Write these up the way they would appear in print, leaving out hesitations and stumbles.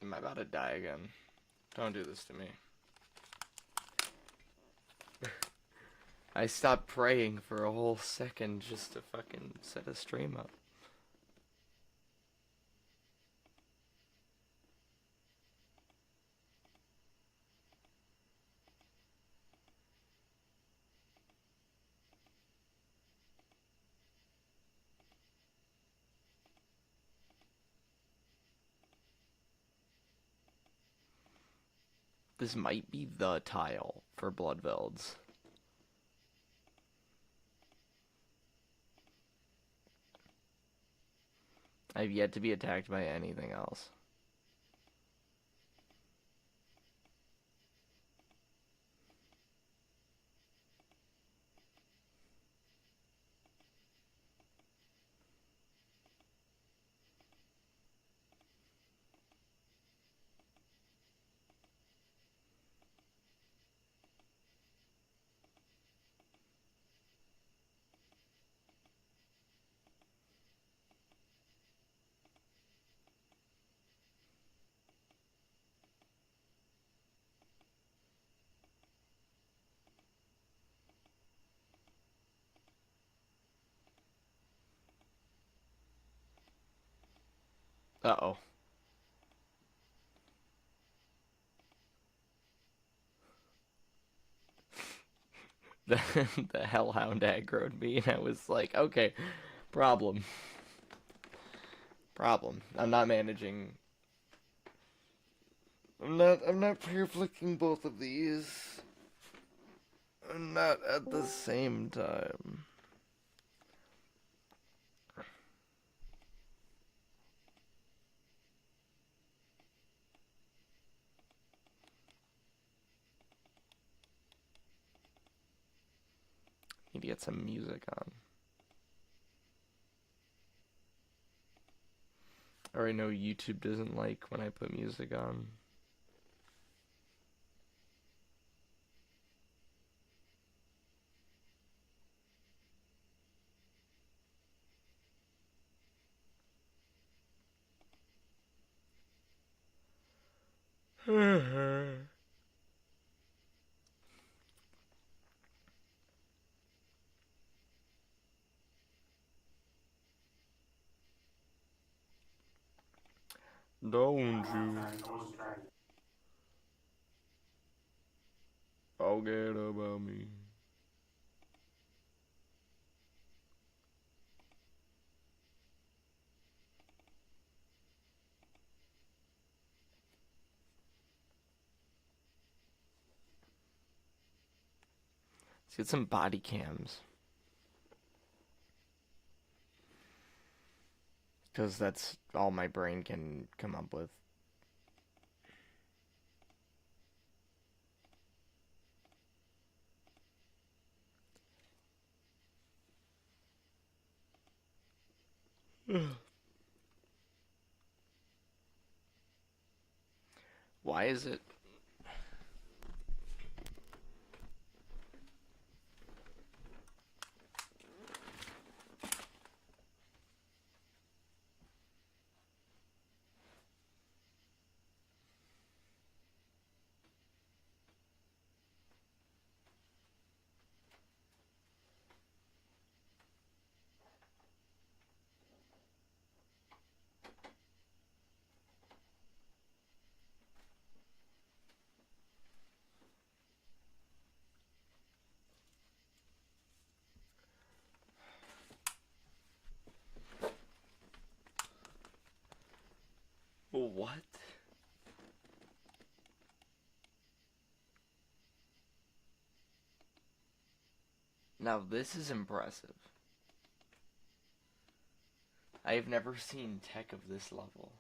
Am I about to die again? Don't do this to me. I stopped praying for a whole second just to fucking set a stream up. This might be the tile for Bloodvelds. I've yet to be attacked by anything else. Uh-oh. The, the Hellhound aggroed me, and I was like, okay, problem. Problem. I'm not managing. I'm not prayer flicking both of these. I'm not at the same time. Need to get some music on. I already know YouTube doesn't like when I put music on. Don't you forget about me. Let's get some body cams. Because that's all my brain can come up with. Why is it? What? Now this is impressive. I have never seen tech of this level.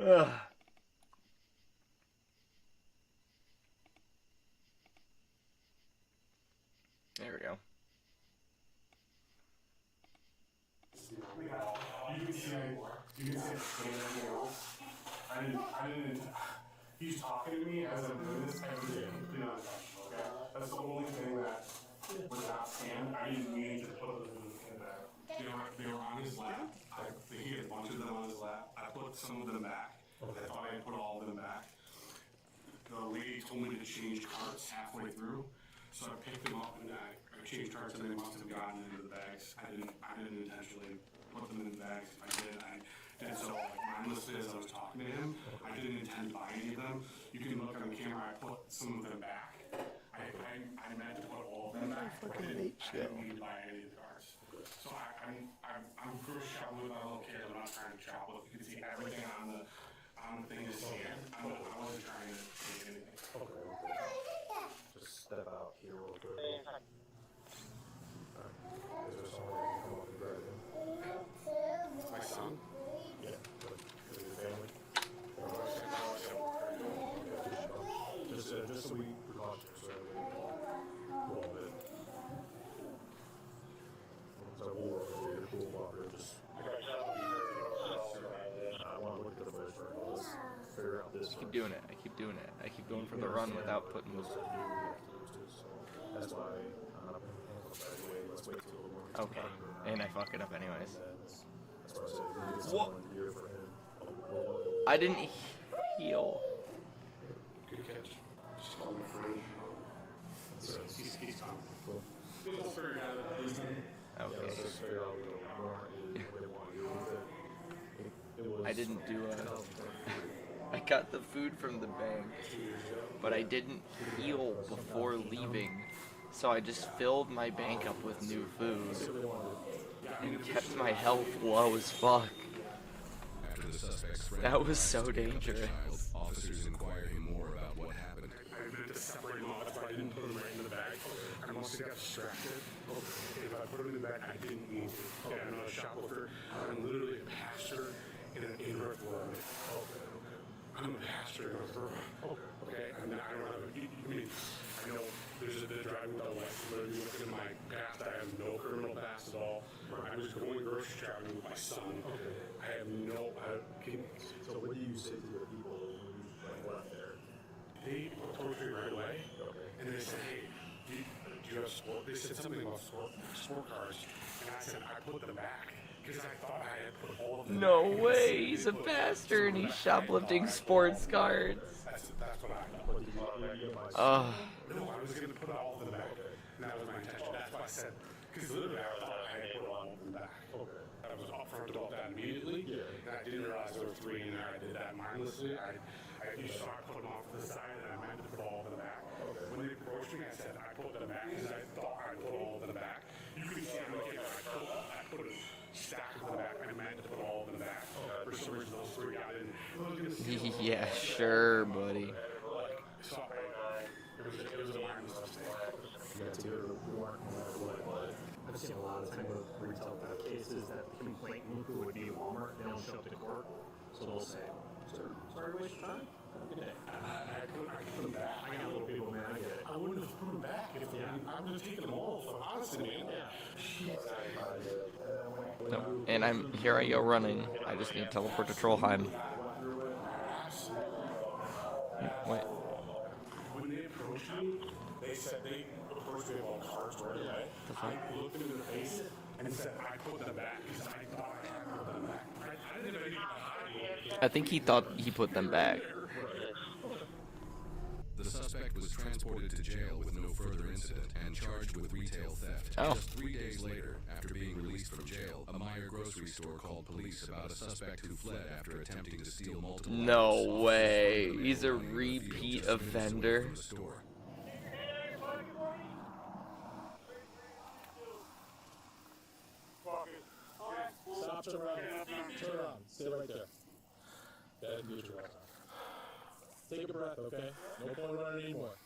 Ugh. There we go. You can see anything else. I didn't. He's talking to me as I'm doing this. I was completely unintentional. Okay, that's the only thing that was not scanned. I didn't mean to put them in there. They were on his lap. He had a bunch of them on his lap. I put some of them back. I thought I had put all of them back. The lady told me to change carts halfway through, so I picked them up and I changed carts and they must have gotten into the bags. I didn't intentionally put them in the bags. If I did, I did so mindlessly as I was talking to him. I didn't intend to buy any of them. You can look on the camera. I put some of them back. I meant to put all of them back. I didn't need to buy any of the carts. So I'm gross shopping with my little kid. I'm not trying to shop with. You can see everything on the thing is scanned. I wasn't trying to take anything. Okay. Just step out here real quick. Is there someone that can come up and grab him? My son? Yeah. Is it your family? Just so we precaution so that we go all bit. So we'll work with your cool cooperative. Just I want to look at the footage first. Let's figure out this. I keep doing it. I keep doing it. I keep going for the run without putting the... That's why I'm not going to let's wait till the morning. Okay. And I fuck it up anyways. That's why I said we get What? someone here for him. I didn't heal. Good catch. Just call him free. So he's coming. Cool. We'll figure it out. Okay. Let's just figure out what they want to do with it. It was I didn't do I got the food from the bank, but I didn't heal before leaving, so I just filled my bank up with new food and kept my health low as fuck. After the suspect's That was so dangerous. Officers inquire him more about what happened. I meant to separate them off. That's why I didn't put them right in the bag. I must have got distracted. If I put them in the bag, I didn't mean to. Okay, I'm not a shoplifter. I'm literally a pastor in an in-earth world. I'm a pastor in a rural. Okay, I don't have I know there's a bit of driving without a license. Literally looking at my past, I have no criminal past at all. I was going grocery shopping with my son. I have no. So what do you say to the people when you left there? They approached me right away, and they said, "Hey, do you have sport?" They said something about sport cars, and I said, "I put them back because I thought I had put all of them." No back. way, he's a pastor and he's shoplifting sports cards. That's what I thought. No, I was going to put all of them back, and that was my intention. That's why I said, because literally I thought I had put all of them back. I was upfront about that immediately, and I didn't realize there were 3 in there. I did that mindlessly. You saw I put them off to the side, and I meant to put all of them back. When they approached me, I said I put them back because I thought I put all of them back. You can see I'm looking at I put a stack of them back. I meant to put all of them back. For some reason, those 3 got in. Yeah, sure, buddy. So it was a mindless mistake. You got to go to the warrant no matter what, but I've seen a lot of time with retail cases that the complainant who would be Walmart, they don't show up to court, so they'll say, "Sir, sorry to waste your time. Have a good day." I put them back. I got little people, man, I get it. I wouldn't have put them back if I would have taken them all. So honestly, man. No, and here I go running. I just need to teleport to Trollheim. Wait. When they approached me, they said they approached me about cards right away. I looked into their face and said I put them back because I thought I had put them back. I didn't have anything to hide. I think he thought he put them back. The suspect was transported to jail with no further incident and charged with retail theft. Oh. Just 3 days later, after being released from jail, a Meyer grocery store called police about a suspect who fled after attempting to steal multiple No items. way. He's a repeat offender. From the store. Stop, turn around. Turn around. Stay right there. That neutral. Take a breath, okay? No point running anymore.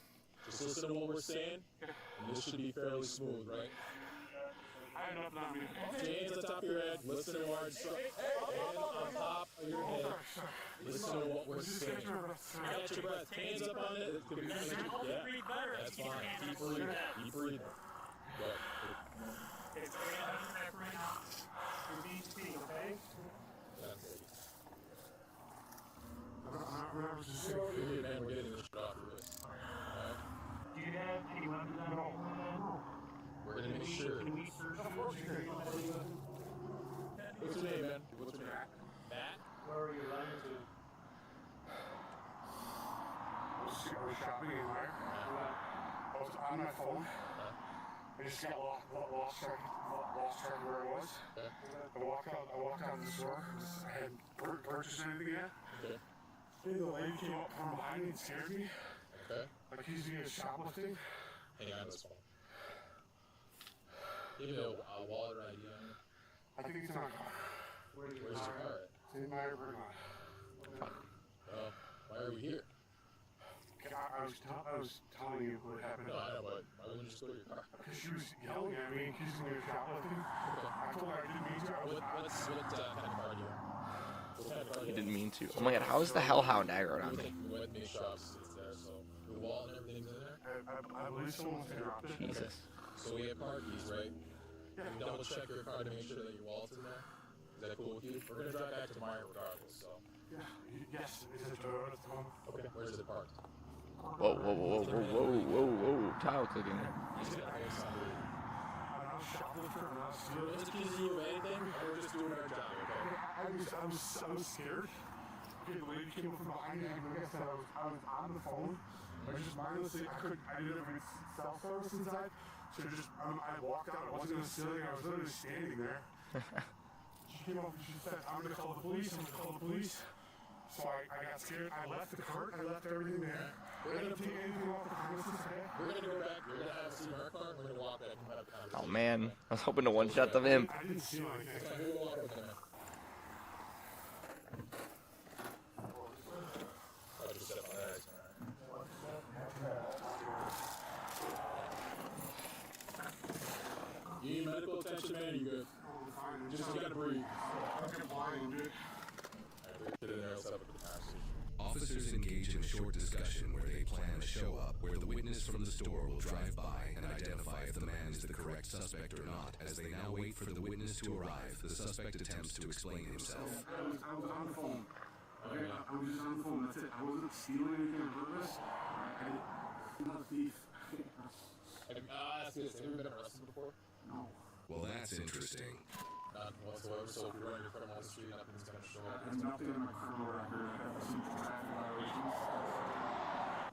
Just listen to what we're saying, and this should be fairly smooth, right? I had nothing on me. Put your hands on top of your head, listen to words. Hands on top of your head. Listen to what we're saying. Catch your breath. Hands up on it. It could be yeah. That's fine. Keep breathing. Keep breathing. Go. It's 300 back right now. You're being speak, okay? That's it. We're Man, we're getting this shit off your wrist. Alright? Do you have any weapons on? No. We're gonna make sure. Can we search you? What's your name, man? What's your name? Matt? Where are you running to? I was shopping in there. I was on my phone. I just got lost track of where it was. Okay. I walked out of the store. I hadn't purchased anything yet. Okay. And the lady came up from behind me and scared me. Okay. Accusing me of shoplifting. Hang on this phone. You have a wallet or ID on you? I think it's in my car. Where's your car at? It's in my Vermont. Oh, why are we here? I was telling you what happened. No, I know, but why wouldn't you just go to your car? Because she was yelling at me, accusing me of shoplifting. Okay. I told her I didn't mean to. What kind of car do you have? What kind of car do I you have? didn't mean to. Oh my god, how is the Hellhound aggroed on me? We went to make shops. It's there, so your wallet and everything's in there. I believe someone's dropped it. Jesus. So we have car keys, right? Can you double check your car to make sure that your wallet's in there? Is that cool with you? We're gonna drive back to Meyer regardless, so. Yeah. Yes. Is it Toyota? Okay. Where's it parked? Whoa. Tile clicking. He's gonna pay somebody. I'm not a shoplifter. I'm not a stealer. We're just accusing you of anything, or we're just doing our job, okay? I was scared. Okay, the lady came up from behind me. Like I said, I was on the phone. I was just mindlessly. I didn't have any cell service inside. So I walked out. I wasn't gonna steal anything. I was literally standing there. She came up and she said, "I'm gonna call the police. I'm gonna call the police." So I got scared. I left the cart. I left everything there. I didn't take anything off the premises. We're gonna go back. You're gonna have a seat in our car. And we're gonna walk back and have a conversation. Oh man, I was hoping to one-shot them him. I didn't steal anything. That's fine. We'll walk with them. I'll just step on that. You need medical attention, man? You good? Just you gotta breathe. I'm blind, dude. Get in there. Let's have a good conversation. Officers engage in a short discussion where they plan a show-up where the witness from the store will drive by and identify if the man is the correct suspect or not. As they now wait for the witness to arrive, the suspect attempts to explain himself. I was on the phone. Okay? I was just on the phone. That's it. I wasn't stealing anything on purpose. I'm not a thief. Ask this. Have you ever been arrested before? No. Well, that's interesting. None whatsoever. So if you're running your criminal history, nothing's gonna show up. There's nothing on my criminal record. I have some traffic violations.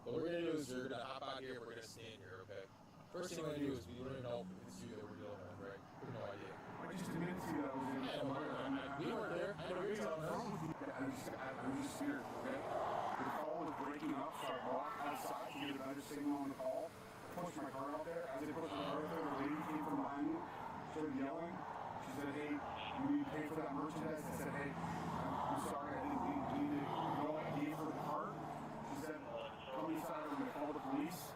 What we're gonna do is you're gonna hop out here. We're gonna stand here, okay? First thing we're gonna do is we don't even know if it's you that we're dealing with, right? We have no idea. I just admitted to you that I was in We weren't there. I know you're telling us. I'm just scared, okay? The call was breaking up, so I walked outside to get a better signal on the call. Pushed my car out there. As I pushed my car out there, the lady came from behind me, started yelling. She said, "Hey, you need to pay for that merchandise." I said, "Hey, I'm sorry, I didn't need to go. I gave her the card." She said, "Come inside, I'm gonna call the police."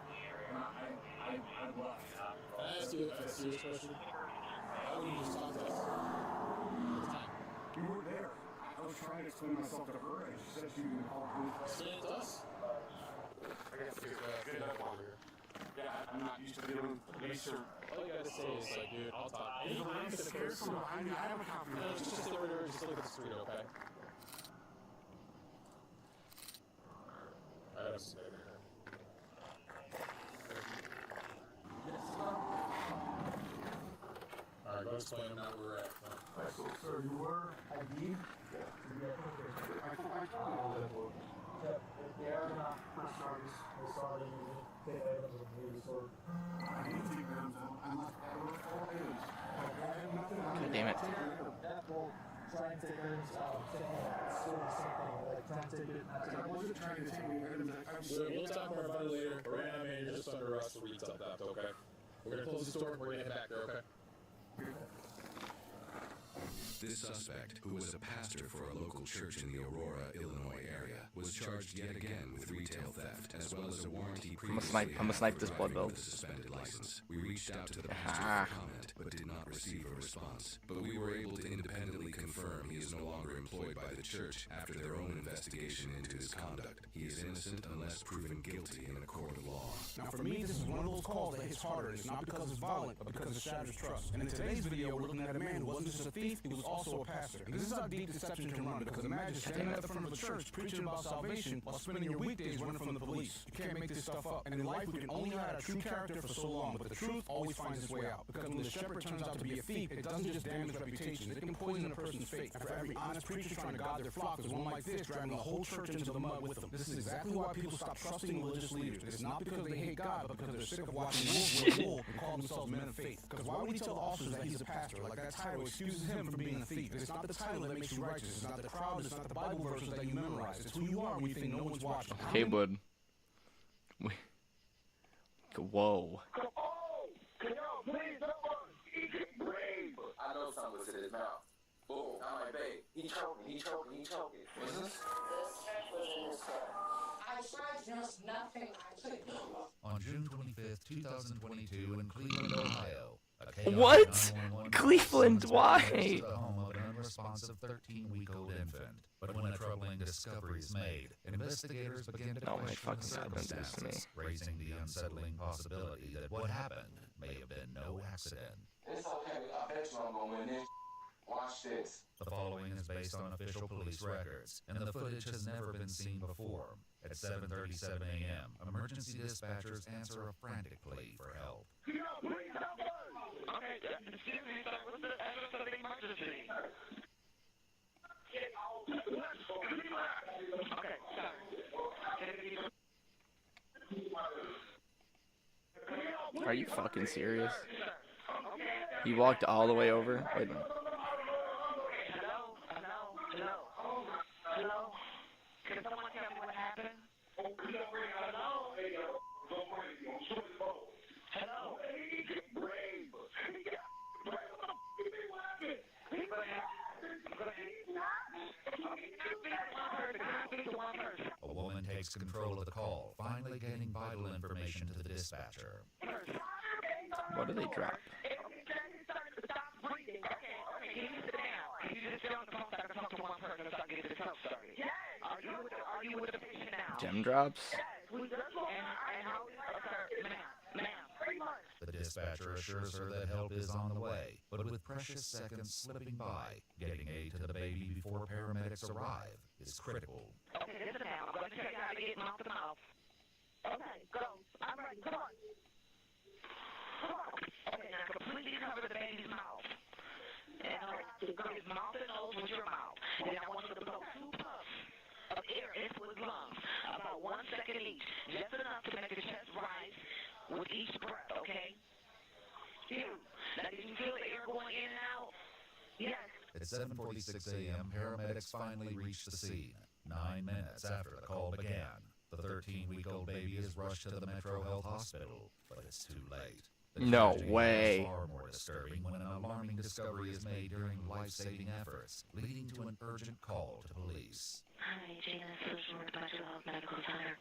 And I left. Can I ask you a serious question? Why would you just talk to us? It's time. You weren't there. I was trying to explain myself to her, and she said she was gonna call the police. Explain it to us. I guess get up over here. Yeah, I'm not used to dealing with police or. All you gotta say is like, dude, I'll talk. If the lady's scared from behind me, I have a copy of No, it. just stay right there. Just look at the street, okay? I don't see that. Alright, go explain them now where we're at. So, sir, you were ID? Yeah. I told you all that. They are not press charges. They saw them take items of the store. I didn't take them. I'm not. I was all items. I have nothing on God me. damn it. That will try and take items out. Still the same thing. Like try and take it. I wasn't trying to take any items. I'm We'll talk more about it later. Right now, man, you're just under arrest for retail theft, okay? We're gonna close the store. We're gonna head back there, okay? This suspect, who was a pastor for a local church in the Aurora, Illinois area, was was charged yet again with retail theft, as well as a warranty I'm gonna snipe this blood bill. with a suspended license. We reached out to the pastor for comment, but did not receive a response. But we were able to independently confirm he is no longer employed by the church after their own investigation into his conduct. He is innocent unless proven guilty in a court of law. Now for me, this is one of those calls that hits harder, and it's not because it's violent, but because it shatters trust. And in today's video, we're looking at a man who wasn't just a thief, he was also a pastor. And this is how deep deception can run, because imagine standing at the front of a church preaching about salvation while spending your weekdays running from the police. You can't make this stuff up. And in life, we can only hide a true character for so long, but the truth always finds its way out. Because when the shepherd turns out to be a thief, it doesn't just damage reputations, it can poison a person's faith. And for every honest preacher trying to guard their flock, there's one like this dragging the whole church into the mud with them. This is exactly why people stop trusting religious leaders. It's not because they hate God, but because they're sick of watching wolves wear wool and call themselves men of faith. Because why would he tell officers that he's a pastor? Like that title excuses him for being a thief. It's not the title that makes you righteous. It's not the crowd. It's not the Bible verses that you memorize. It's who you are when you think no one's watching. Okay, bud. Whoa. I know something was in his mouth. Boom, not my babe. He choking. What's this? This check was in his car. I tried just nothing I could do. On June 25th, 2022, in Cleveland, Ohio, a chaotic What? 911 Cleveland, summons why? to the home of an unresponsive 13-week-old infant. But when a troubling discovery is made, investigators begin to Oh my question the fucking God, don't do this to me. circumstances, raising the unsettling possibility that what happened may have been no accident. It's okay. I bet you I'm gonna win this. Watch this. The following is based on official police records, and the footage has never been seen before. At 7:37 a.m., emergency dispatchers answer a frantic plea for help. Okay, excuse me, sir. What's the address of the emergency? Okay, sorry. Are you fucking serious? You walked all the way over? Wait a minute. Hello? Can someone tell me what happened? Hello? A woman takes control of the call, finally gaining vital information to the dispatcher. What do they drop? Are you with the patient now? Gem drops? The dispatcher assures her that help is on the way, but with precious seconds slipping by, getting aid to the baby before paramedics arrive is critical. Okay, listen now. I'm going to tell you how to get mouth to mouth. Okay, go. I'm ready. Come on. Okay, now completely cover the baby's mouth. And cover his mouth and nose with your mouth. And I want you to blow 2 puffs of air into his lungs, about 1 second each, just enough to make the chest rise with each breath, okay? Now, did you feel the air going in and out? Yes. At 7:46 a.m., paramedics finally reach the scene, 9 minutes after the call began. The 13-week-old baby is rushed to the Metro Health Hospital, but it's too late. The No tragedy way. is far more disturbing when an alarming discovery is made during life-saving efforts, leading to an urgent call to police. Hi, Gina, Social Work Metro Health Medical Center.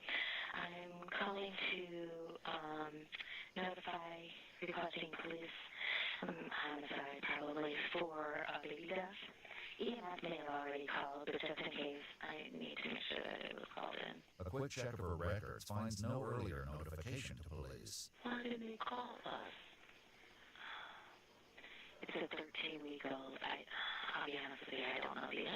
I'm calling to notify requesting police homicide probably for a baby death. EMS may have already called, but just in case, I need to make sure that it was called in. A quick check of her records finds no earlier notification to police. Why didn't they call us? It's a 13-week-old. I'll be honest with you, I don't know the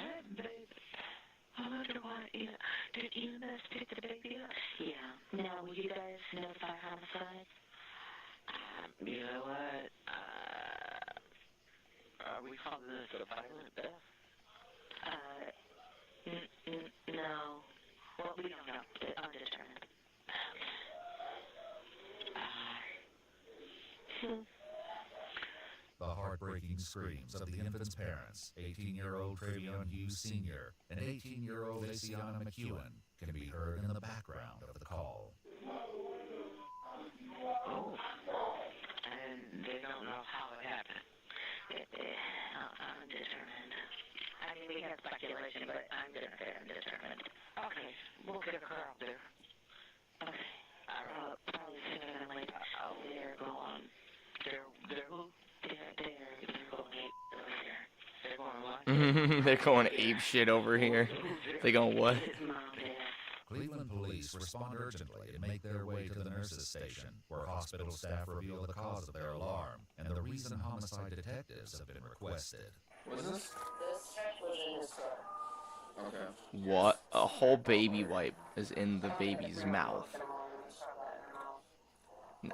I wonder why. Did EMS pick the baby up? Yeah. Now, will you guys notify homicide? You know what? Are we calling this a violent death? No. Well, we don't know. Undetermined. The heartbreaking screams of the infant's parents, 18-year-old Travion Hughes Sr. and 18-year-old Asiana McEwen, can be heard in the background of the call. Oh. And they don't know how it happened. Undetermined. I mean, we have speculation, but I'm going to say undetermined. Okay. They're going ape shit over here. They going what? Cleveland police respond urgently and make their way to the nurses' station, where hospital staff reveal the cause of their alarm and the reason homicide detectives have been requested. What's this? The stretch was in his car. Okay. What? A whole baby wipe is in the baby's mouth.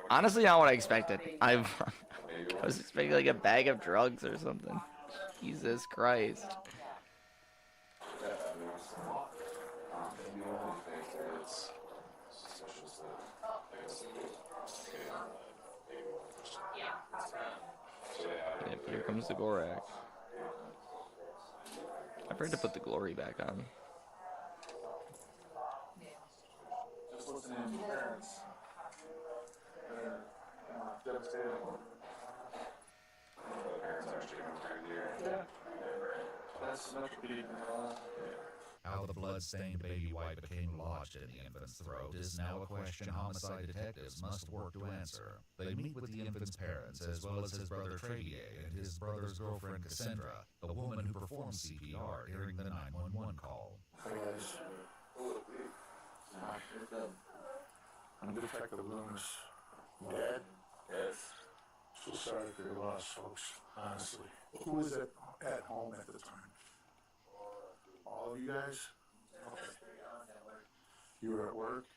Honestly, not what I expected. I was expecting like a bag of drugs or something. Jesus Christ. Yep, here comes the Gorak. I forgot to put the glory back on. Just listening to your parents. They're devastated. The parents actually went through here. Yeah. That's what people How the blood-stained baby wipe became lodged in the infant's throat is now a question homicide detectives must work to answer. They meet with the infant's parents, as well as his brother Travier and his brother's girlfriend Cassandra, the woman who performed CPR during the 911 call. Hey guys. I'm Detective Loomis. Dad? Yes. So sorry for your loss, folks, honestly. Who was at home at the time? All of you guys? Okay. You were at work?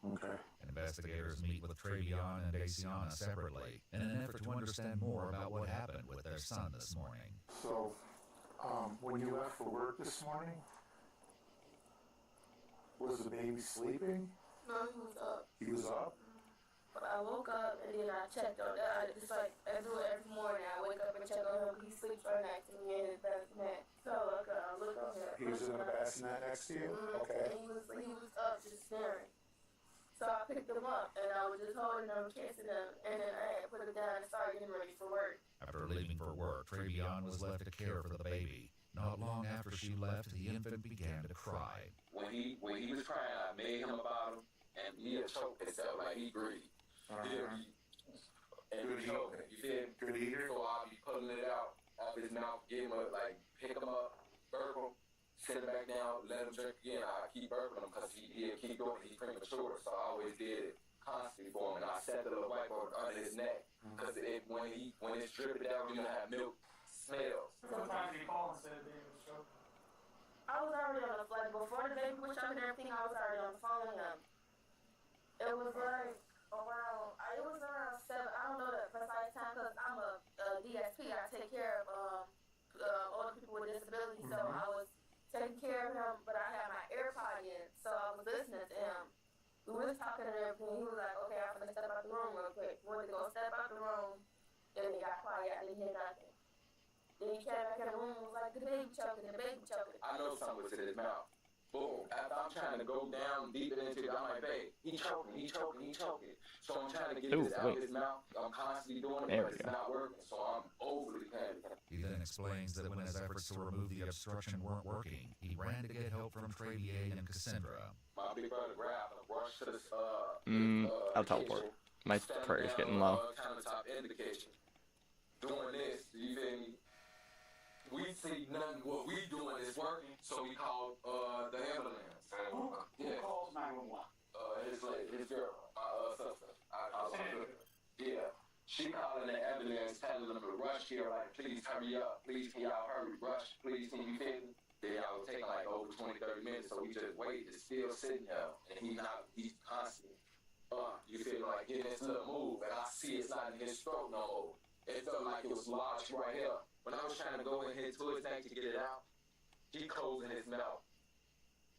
Okay. Investigators meet with Travion and Daciana separately in an effort to understand more about what happened with their son this morning. So, when you left for work this morning, was the baby sleeping? No, he was up. He was up? But I woke up and then I checked on that. It's like I do it every morning. I wake up and check on him. He sleeps right next to me in his bassinet. So I look on him. He was in the bassinet next to you? Okay. And he was up just staring. So I picked him up and I was just holding him, kissing him, and then I had to put him down and start getting ready for work. After leaving for work, Travion was left to care for the baby. Not long after she left, the infant began to cry. When he was crying, I made him a bottle, and he had choked himself like he breathed. And he choking. You feel me? Good eater. So I'll be pulling it out of his mouth, get him like pick him up, burp him, sit him back down, let him drink again. I keep burping him because he'll keep doing it. He's premature, so I always did it constantly for him. And I set the little white board under his neck because when it's dripping down, you know how milk smells. Sometimes you call and say the baby was choking. I was already on the flight. Before the baby was choking and everything, I was already on the phone with him. It was like around 7. I don't know the precise time because I'm a DSP. I take care of older people with disabilities. So I was taking care of him, but I had my AirPod in, so I was listening to him. We was talking and everything. He was like, "Okay, I'm gonna step out the room real quick." Wanted to go step out the room, and he got quiet. I didn't hear nothing. Then he came back in the room and was like, "The baby choking, the baby choking." I know something was in his mouth. Boom. After I'm trying to go down deeper into it, I'm like, babe, he choking. So I'm trying to get this out of his mouth. I'm constantly doing it, but it's not working. So I'm overly panicking. He then explains that when his efforts to remove the obstruction weren't working, he ran to get help from Travier and Cassandra. My big brother grabbed him, rushed to the I'll teleport. My prayer's getting low. Countertop in the kitchen. Doing this, you feel me? We see nothing. What we doing is working, so we called the ambulance. Who calls 911? His girl, sister. Yeah, she calling the ambulance, telling them to rush here. Like, please hurry up. Please can y'all hurry? Rush, please. Can you fit? Then y'all was taking like over 20, 30 minutes, so we just waited. It's still sitting there, and he's constantly. You feel like getting this little move, and I see it's not in his throat no more. It felt like it was lodged right here. When I was trying to go in his to his neck to get it out, he closed in his mouth.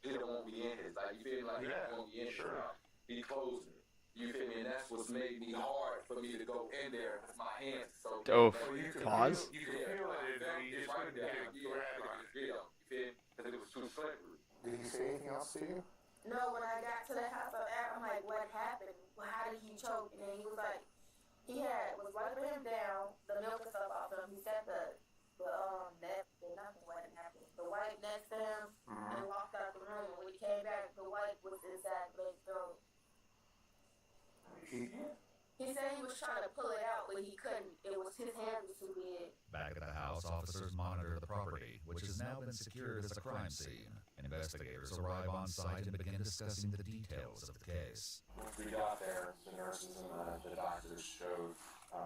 He don't want me in his. Like, you feel me? Like, he don't want me in his mouth. He closed it. You feel me? And that's what's made me hard for me to go in there. My hands so... Pause. You can feel it. It's right there. You feel me? Because it was too slippery. Did he say anything else to you? No, when I got to the house, I'm like, what happened? Well, how did he choke? And then he was like, he was wiping him down, the milk and stuff off him. He set the white next to him and walked out the room. And when he came back, the white was inside the baby's throat. He said he was trying to pull it out, but he couldn't. It was his hand was too big. Back at the house, officers monitor the property, which has now been secured as a crime scene. Investigators arrive on site and begin discussing the details of the case. Once we got there, the nurses and the doctors showed,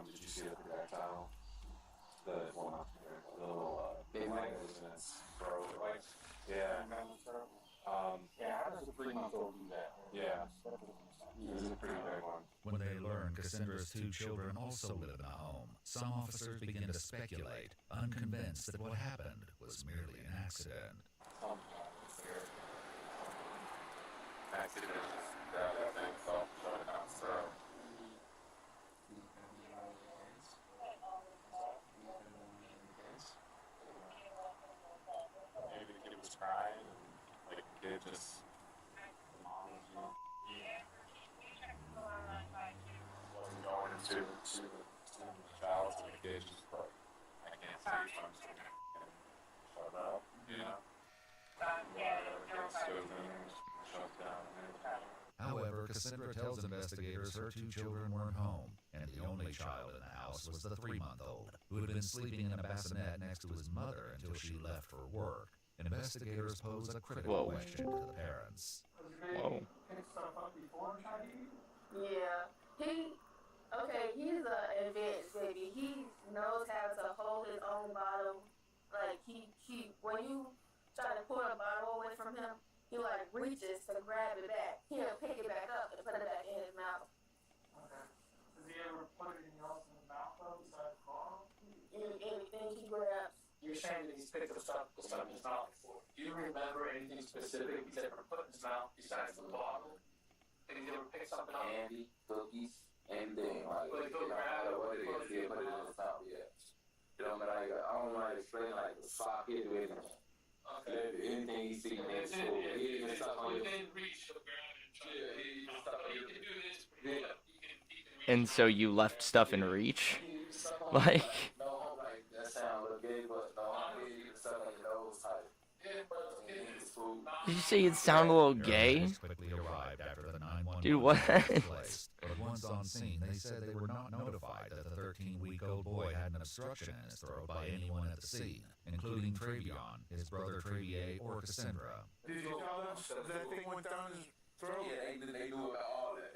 did you see the projectile? The little big light that was in its throat, right? Yeah. Yeah, how does a 3-month-old do that? Yeah. It was a pretty big one. When they learn Cassandra's 2 children also live in the home, some officers begin to speculate, unconvinced that what happened was merely an accident. Accident. That thing fell shut down his throat. Maybe the kid was crying, like the kid just. Wasn't going to the child, so the kid just like, I can't see if I'm just gonna shut up, you know? Shut down. However, Cassandra tells investigators her 2 children weren't home, and the only child in the house was the 3-month-old, who had been sleeping in a bassinet next to his mother until she left for work. Investigators pose a critical question to the parents. Whoa. Yeah. He's an advanced baby. He knows how to hold his own bottle. Like, when you try to pull a bottle away from him, he, like, reaches to grab it back. He'll pick it back up and put it back in his mouth. Okay. Does he ever put anything else in his mouth, though, besides the bottle? Anything he grabs. You're saying that he's picked up stuff in his mouth before. Do you remember anything specific he's ever put in his mouth besides the bottle? Did he ever pick something up? Candy, cookies, anything. Like, But you know, I don't know what it is. He'll put it in his mouth, yeah. You know, but I don't know how to explain, like, the sock hit with him. Okay. Anything he sees in the school, he even stuff on his. Within reach of the ground and try to He even stuff on you his. can do this. Yeah. And so you left stuff in reach? Like, No, like, that sound look gay, but no, he even stuff on your nose type. Yeah, but His food. did you say it sounded a little gay? Paramedics quickly arrived after the 911 Dude, what? call was placed, but once on scene, they said they were not notified that the 13-week-old boy had an obstruction in his throat by anyone at the scene, including Travion, his brother Travier, or Cassandra. Did you tell them that thing went down his throat? Yeah, they knew about all that.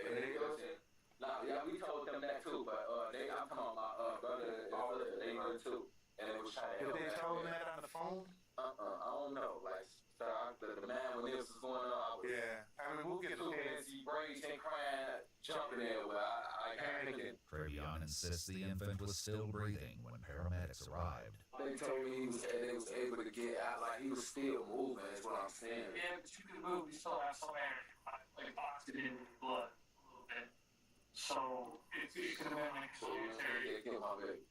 Nah, yeah, we told them that too, but I'm talking about my brother and sister, they knew too. And they was trying to Did help they me. tell them that on the phone? I don't know. Like, the man, when this was going on, I was Yeah. I mean, we'll get two the hands, he raised and crying, jumping there, but I panicking. Travion insists the infant was still breathing when paramedics arrived. They told me they was able to get out, like he was still moving, is what I'm saying. yeah, but you can move. You still have some air, like oxygen in your blood a little bit. So it could have been like So, yeah, get my baby.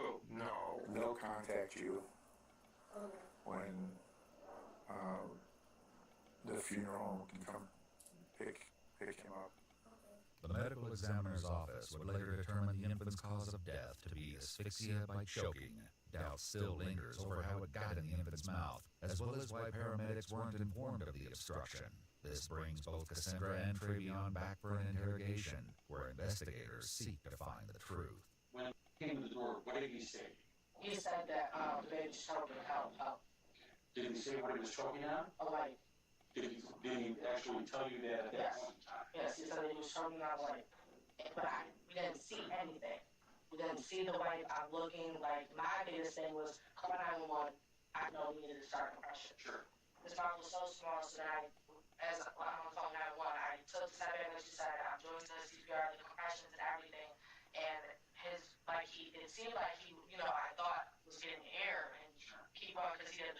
Oh, No. They'll contact you when the funeral home can come pick him up. The medical examiner's office would later determine the infant's cause of death to be asphyxia by choking. Doubt still lingers over how it got in the infant's mouth, as well as why paramedics weren't informed of the obstruction. This brings both Cassandra and Travion back for an interrogation, where investigators seek to find the truth. When he came to the door, what did he say? He said that the baby's choking out. Did he say what he was choking on? Like, Did he actually tell you that at that Yes. point in time? yes, he said that he was choking out like, but we didn't see anything. We didn't see the wife. I'm looking like my biggest thing was call 911. I know we needed to start compression. Sure. His mouth was so small, so that as I'm on the phone 911, I took the step in and she said, I'm doing the CPR, the compressions and everything. And it seemed like he, I thought was getting air and keep on because he did,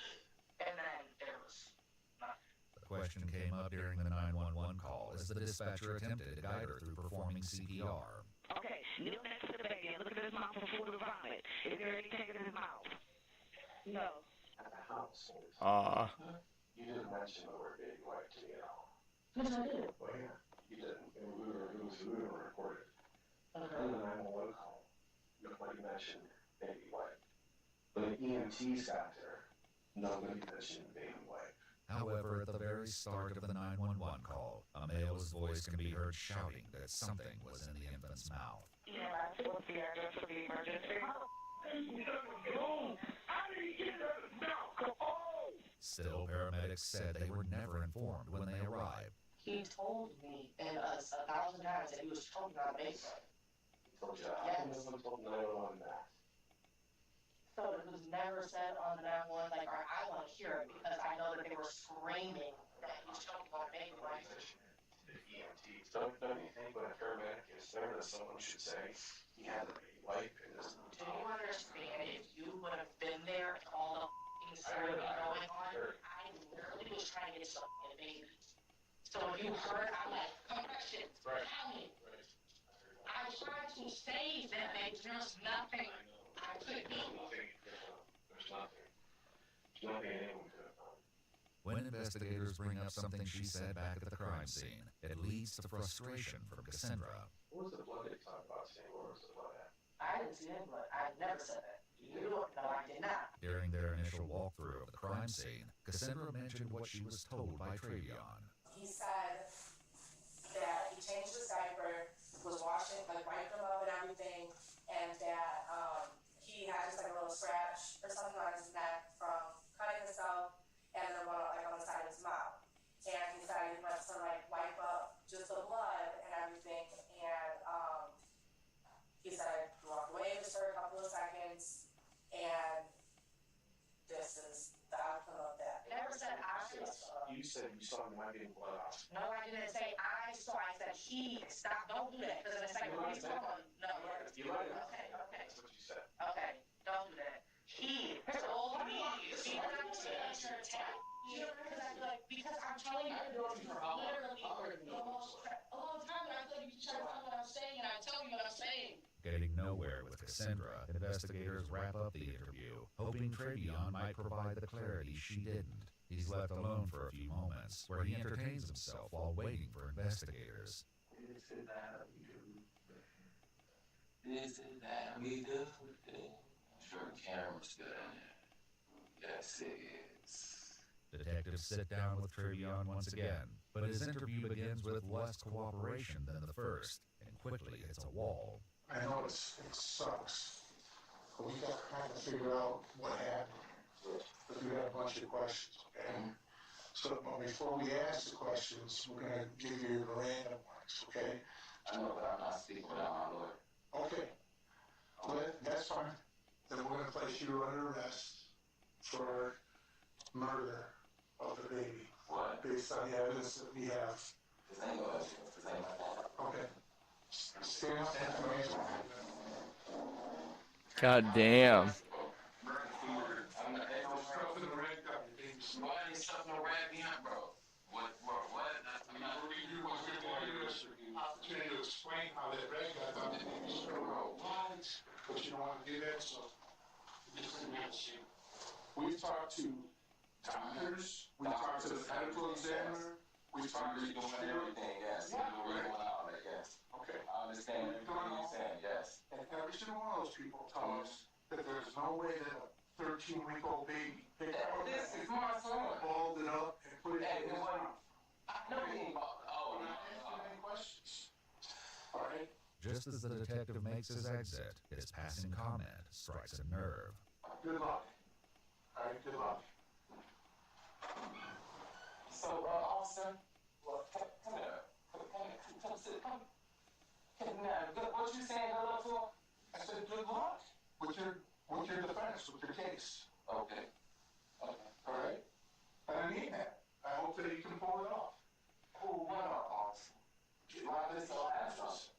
and then there was nothing. The question came up during the 911 call as the dispatcher attempted to guide her through performing CPR. Okay, kneel next to the baby and look at his mouth for food or vomit. Is there anything in his mouth? No. At the house. You didn't mention the word baby wipe to me at all. Yes, I did. Well, yeah, you didn't. And we were recorded. Okay. In the 911 call, nobody mentioned baby wipe. When the EMTs got there, nobody mentioned baby wipe. However, at the very start of the 911 call, a A male's voice can be heard shouting that something was in the infant's mouth. Yeah, that's what's the address of the emergency. Still, paramedics said they were never informed when they arrived. He told me and us 1,000 times that he was choking on the baby. He told you that? Yes. Someone told 911 that. So it was never said on the 911, like, or I want to hear it because I know that they were screaming that he was choking on the baby. Like, The EMTs, don't you think when a paramedic is there that someone should say he had a baby wipe in his... do you understand if you would have been there and all the f***ing ceremony going on? I literally was trying to get some baby. So if you heard, I'm like, compression, pounding. I tried to save that baby. There's nothing I could do. There's nothing anyone could have done. When investigators bring up something she said back at the crime scene, it leads to frustration from Cassandra. What was the blood they talked about saying? Where was the blood at? I didn't see any blood. I never said that. You don't know I did not. During their initial walkthrough of the crime scene, Cassandra mentioned what she was told by Travion. He said that he changed his diaper, was washing, like wiped him up and everything, and that he had just like a little scratch or something on his neck from cutting himself, and then one like on the side of his mouth. And he said he went to like wipe up just the blood and everything, and he said he walked away just for a couple of seconds, and this is the outcome of that. Never said I saw. You said you saw him wiping blood off. No, I didn't say I saw. I said he. Stop. Don't do that. Because in a second, he's on. No. You lied. Okay. That's what you said. Okay. Don't do that. He told me. See, when I'm saying to attack you, because I'm telling you, literally, a long time, and I feel like you try to tell me what I'm saying, and I tell you what I'm saying. Getting nowhere with Cassandra, investigators wrap up the interview, hoping Travion might provide the clarity she didn't. He's left alone for a few moments, where he entertains himself while waiting for investigators. Is it that we do? Is it that we do? I'm sure the camera's good in there. Yes, it is. Detectives sit down with Travion once again, but his interview begins with less cooperation than the first, and quickly hits a wall. I know it sucks, but we got to kind of figure out what happened. Because we got a bunch of questions, okay? So before we ask the questions, we're going to give you the random ones, okay? I know, but I'm not speaking without my lawyer. Okay. Well, that's fine. Then we're going to place you under arrest for murder of the baby. What? Based on the evidence that we have. This ain't no evidence. This ain't my fault. Okay. Stand up and answer. God damn. Why is something around behind, bro? What? I'm not You want to opportunity to explain how that rag got out of the baby's throat. But you don't want to do that, so we've talked to doctors, we've talked to the medical examiner, we've talked to doing everything, yes. You're doing all that, yes. Okay. I understand everything you're saying, yes. And every single one of those people tell us that there's no way that a 13-week-old baby picked up This is my son. balled it up and put it in his mouth. No, he ain't. Oh, We're not asking any questions. All right? Just as the detective makes his exit, his passing comment strikes a nerve. Good luck. All right, good luck. So, officer, well, come here. Come sit. Come. Now, what you saying, good luck for? I said good luck with your defense, with your case. Okay. All right? And I mean that. I hope that you can pull it off. Pull what off, officer? Get out of these charges.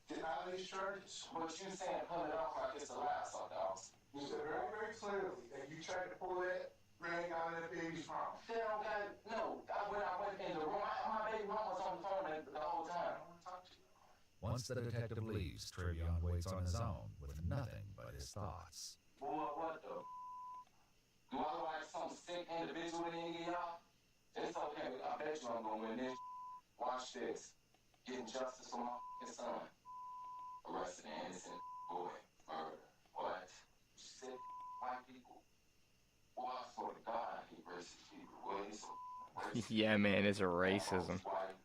Get out of these charges. What you saying, pull it off like it's the last one, officer? You said very, very clearly that you tried to pull that rag out of that baby's mouth. They don't got it. No, when I went in the room, my baby mom was on the phone the whole time. I want to talk to you. Once the detective leaves, Travion waits on his own with nothing but his thoughts. Boy, what the? Do I look like some sick individual in any of y'all? It's okay. I bet you I'm gonna win this. Watch this. Getting justice for my son. Arrested an innocent boy. Murder. What? Sick white people. Boy, I swear to God, I hate racist people. Boy, it's so racist. Yeah, man, it's a racism. White,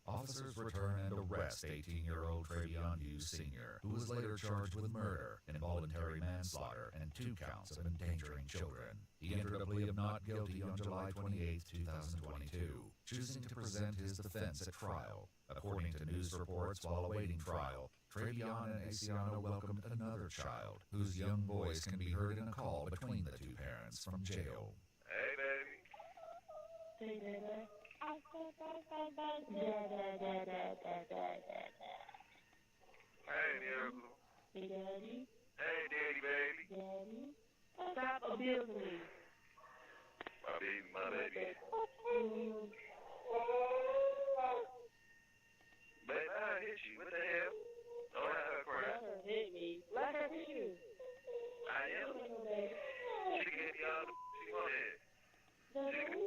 Officers return and arrest 18-year-old Travion Hughes Sr., who was later charged with murder, involuntary manslaughter, and 2 counts of endangering children. He entered a plea of not guilty on July 28, 2022, choosing to present his defense at trial. According to news reports, while awaiting trial, Travion and Asiano welcomed another child, whose young voice can be heard in a call between the 2 parents from jail. Hey, baby. Hey, baby. Hey, Miracle. Hey, Daddy. Hey, Daddy, baby. Daddy. Stop abusing me. My baby, my baby. Baby, I hit you. What the hell? Don't have her cry. Let her hit me. Let her hit you. I am. She can hit me all the she wanted. She can.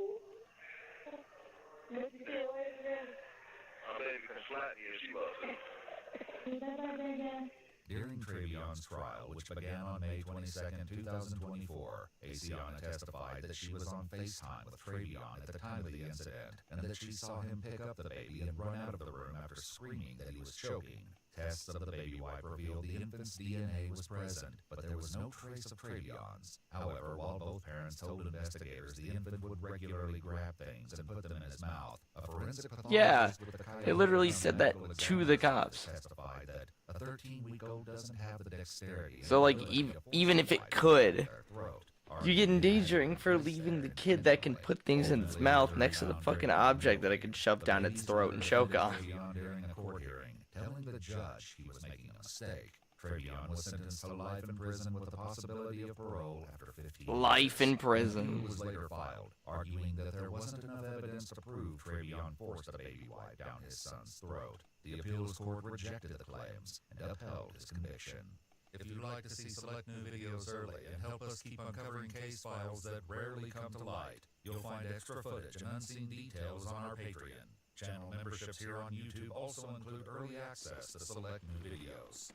Let me get away from them. My baby can slap me if she wants to. During Travion's trial, which began on May 22, 2024, Asiana testified that she was on FaceTime with Travion at the time of the incident, and that she saw him pick up the baby and run out of the room after screaming that he was choking. Tests of the baby wipe revealed the infant's DNA was present, but there was no trace of Travion's. However, while both parents told investigators the infant would regularly grab things and put them in his mouth, a forensic pathologist Yeah, with the they literally said that to the cops. Testified that a 13-week-old doesn't have the dexterity. So, like, even if it could, you get endangering for leaving the kid that can put things in its mouth next to the fucking object that I could shove down its throat and choke on. During a court hearing, telling the judge he was making a mistake. Travion was sentenced to life in prison with the possibility of parole after 15 years. Life in prison. It was later filed, arguing that there wasn't enough evidence to prove Travion forced a baby wipe down his son's throat. The appeals court rejected the claims and upheld his conviction. If you'd like to see select new videos early and help us keep uncovering case files that rarely come to light, you'll find extra footage and unseen details on our Patreon. Channel memberships here on YouTube also include early access to select new videos.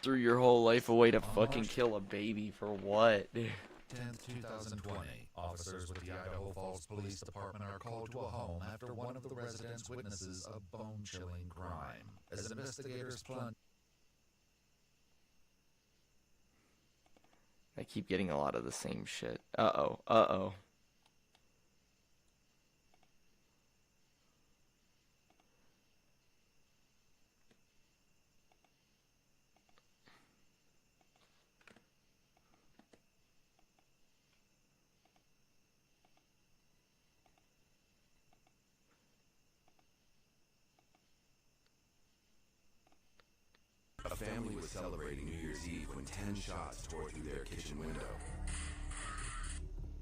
Threw your whole life away to fucking kill a baby for what? 10th, 2020, officers with the Idaho Falls Police Department are called to a home after one of the residents witnesses a bone-chilling crime. As investigators plunge... I keep getting a lot of the same shit. Uh-oh, uh-oh. A family was celebrating New Year's Eve when 10 shots tore through their kitchen window.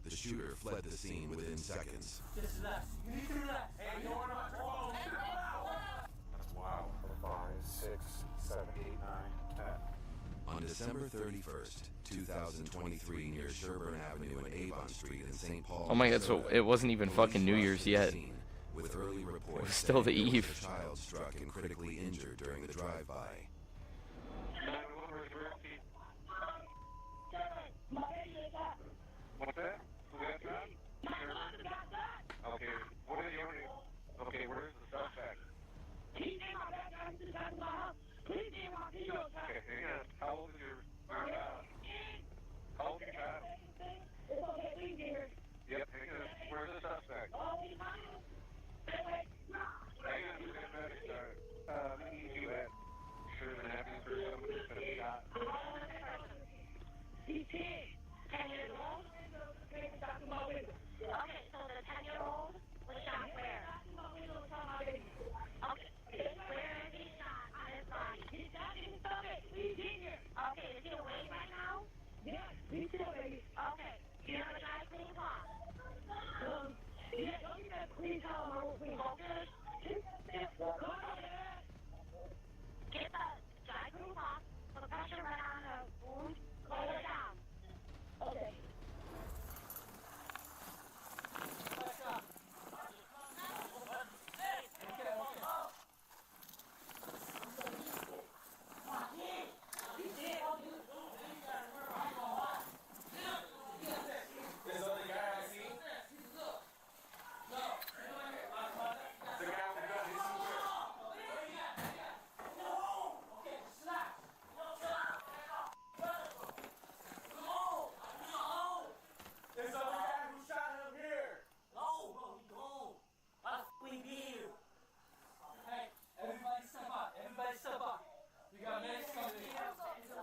The shooter fled the scene within seconds. Just left. You need to relax. Hey, you're not wrong. Wow. 5, 6, 7, 8, 9, 10. On December 31st, 2023, near Sherburne Avenue and Avon Street in St. Paul. Oh my god, so it wasn't even fucking New Year's yet. With early reports it was still the eve. A child struck and critically injured during the drive-by. What's that? Who got shot? Okay, what is your name? Okay, where's the suspect? Okay, hang on. How old is your child? How old is your child? Yep, hang on. Where's the suspect? Hang on, we're getting ready to start. Let me get you at Sherman Avenue for somebody that's been shot. He's 10 years old. Okay, so the 10-year-old was shot where? Okay, where is he shot on his body? He's shot in his stomach. He's here. Okay, is he awake right now? Yes, he's still awake. Okay, do you have a dry clean cloth? Yeah, don't you have clean towel or clean focus? Get the dry clean cloth, put pressure right on the wound, roll it down. Okay.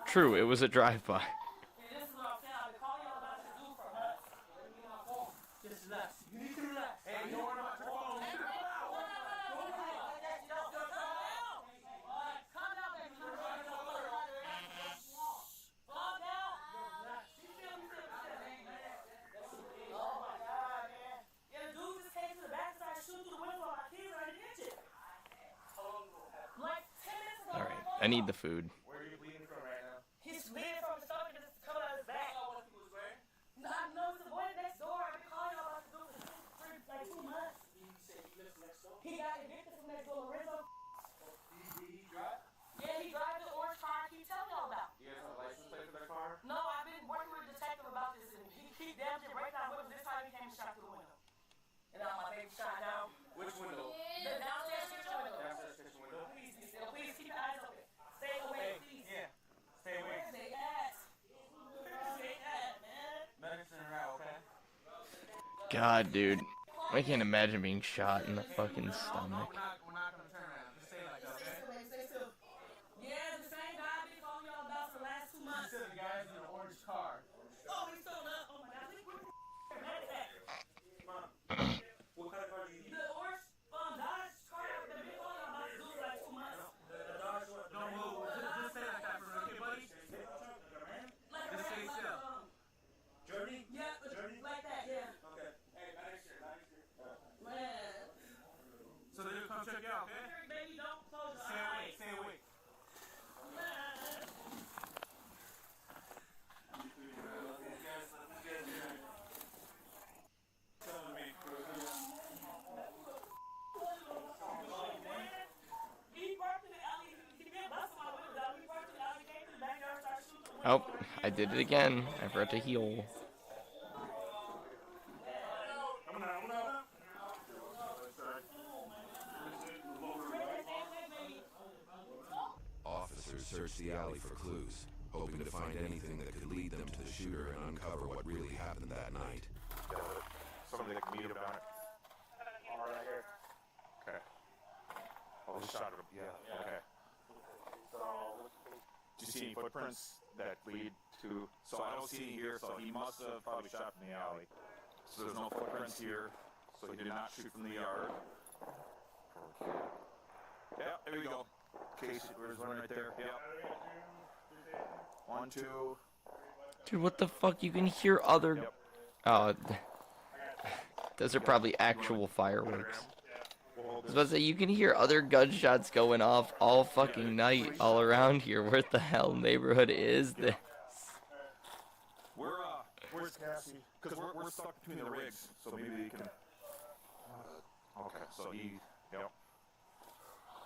True, it was a drive-by. This is what I'm saying. I've been calling y'all about this dude for months. Let me get my phone. Just relax. You need to relax. Hey, don't worry about your phone. Calm down, baby. Calm down. Oh my God, man. Yeah, the dude just came to the back and started shooting through the window while my kids are in the kitchen. Like 10 minutes ago. All right, I need the food. Where are you bleeding from right now? He's bleeding from his stomach and it's coming out of his back. I know it's the boy next door. I've been calling y'all about the dude for like 2 months. He got evicted from next door. Lorenzo. Yeah, he drives the orange car I keep telling y'all about. You guys have a license plate for that car? No, I've been working with a detective about this and he damn near break down windows. This time he came and shot through the window. And now my baby shot down. Which window? The downstairs kitchen window. Downstairs kitchen window. Please, please keep your eyes open. Stay away, please. Yeah. Stay away. Stay at. Stay at, man. Medicine around, okay? God, dude. I can't imagine being shot in the fucking stomach. We're not gonna turn around. Just stay like that, okay? Stay still. Yeah, the same guy I've been calling y'all about for the last 2 months. You said the guy's in an orange car. Oh, he's still up. Oh my God. Mad at that. What kind of car do you need? The orange Dodge car that I've been calling y'all about to do for like 2 months. Don't move. Just stay like that for a minute, okay, buddy? Just stay still. Journey? Yeah, like that, yeah. Okay. Hey, nice here. Man. So they're gonna come check you out, okay? Baby, don't close your Stay awake, eyes. stay awake. Oh, I did it again. I forgot to heal. Officers searched the alley for clues, hoping to find anything that could lead them to the shooter and uncover what really happened that night. Somebody that can meet about it. All right here. Okay. Oh, he shot him. Yeah. Okay. Do you see any footprints that lead to? So I don't see any here. So he must have probably shot from the alley. So there's no footprints here. So he did not shoot from the yard. Okay. Yeah. There we go. Case, there's one right there. Yeah. 1, 2. Dude, what the fuck? You can hear other... Yep. Oh, those are probably actual fireworks. I was about to say, you can hear other gunshots going off all fucking night all around here. Where the hell neighborhood is this? Where's Cassie? Because we're stuck between the rigs, so maybe he can... okay, so he... Yep.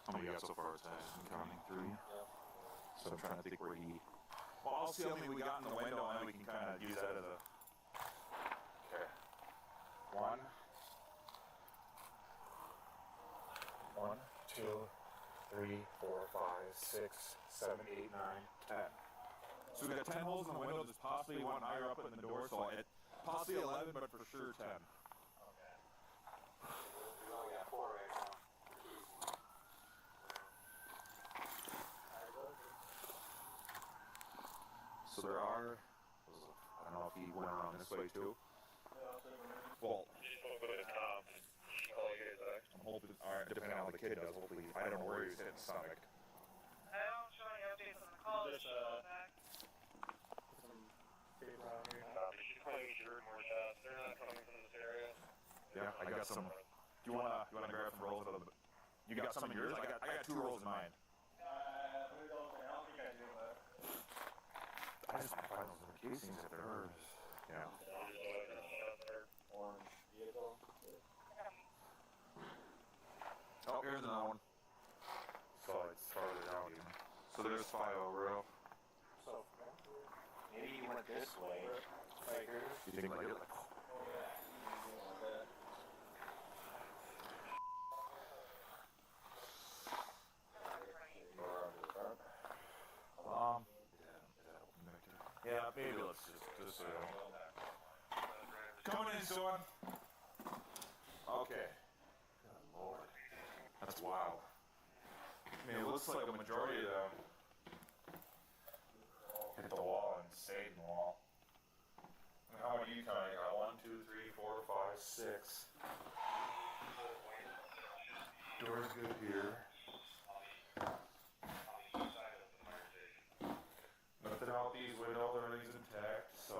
How many you got so far? I'm counting 3. So I'm trying to think where he... Well, I'll see how many we got in the window, and then we can kind of use that as a... Okay. 1. 1, 2, 3, 4, 5, 6, 7, 8, 9, 10. So we got 10 holes in the window. There's possibly one higher up in the door, so it possibly 11, but for sure 10. Okay. We only got 4 right now. So there are. I don't know if he went around this way too. Well. I'm hoping, alright, depending on how the kid does, hopefully, I don't know where he's hitting stomach. I don't show any updates on the call. Just, They're not coming from this area. Yeah, I got some. Do you wanna grab some rolls out of the? You got some of yours? I got 2 rolls in mine. I don't think I do, but. I just want to find those little casings if they're hers. Yeah. Orange vehicle. Oh, here's another one. So it's farther down even. So there's 5 overall. So maybe you went this way. Right here. You think like it? Yeah, maybe let's just coming in, son. Okay. Good Lord. That's wild. I mean, it looks like a majority of them. hit the wall and stayed in the wall. And how many you count? You got 1, 2, 3, 4, 5, 6. Door's good here. Nothing out these windows, everything's intact, so.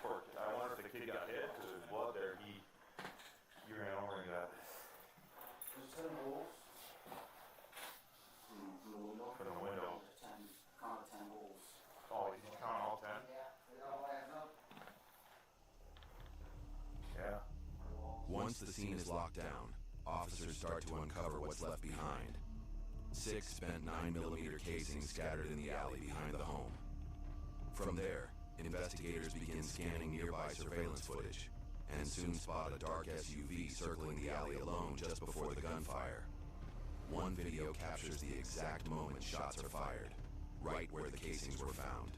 Poor kid. I wonder if the kid got hit because there's blood there. He ran over and got. There's 10 holes. From the window. Count 10 holes. Oh, you can count all 10? Yeah, they all add up. Yeah. Once the scene is locked down, officers start to uncover what's left behind. 6 spent 9mm casings scattered in the alley behind the home. From there, investigators begin scanning nearby surveillance footage and soon spot a dark SUV circling the alley alone just before the gunfire. One video captures the exact moment shots are fired, right where the casings were found.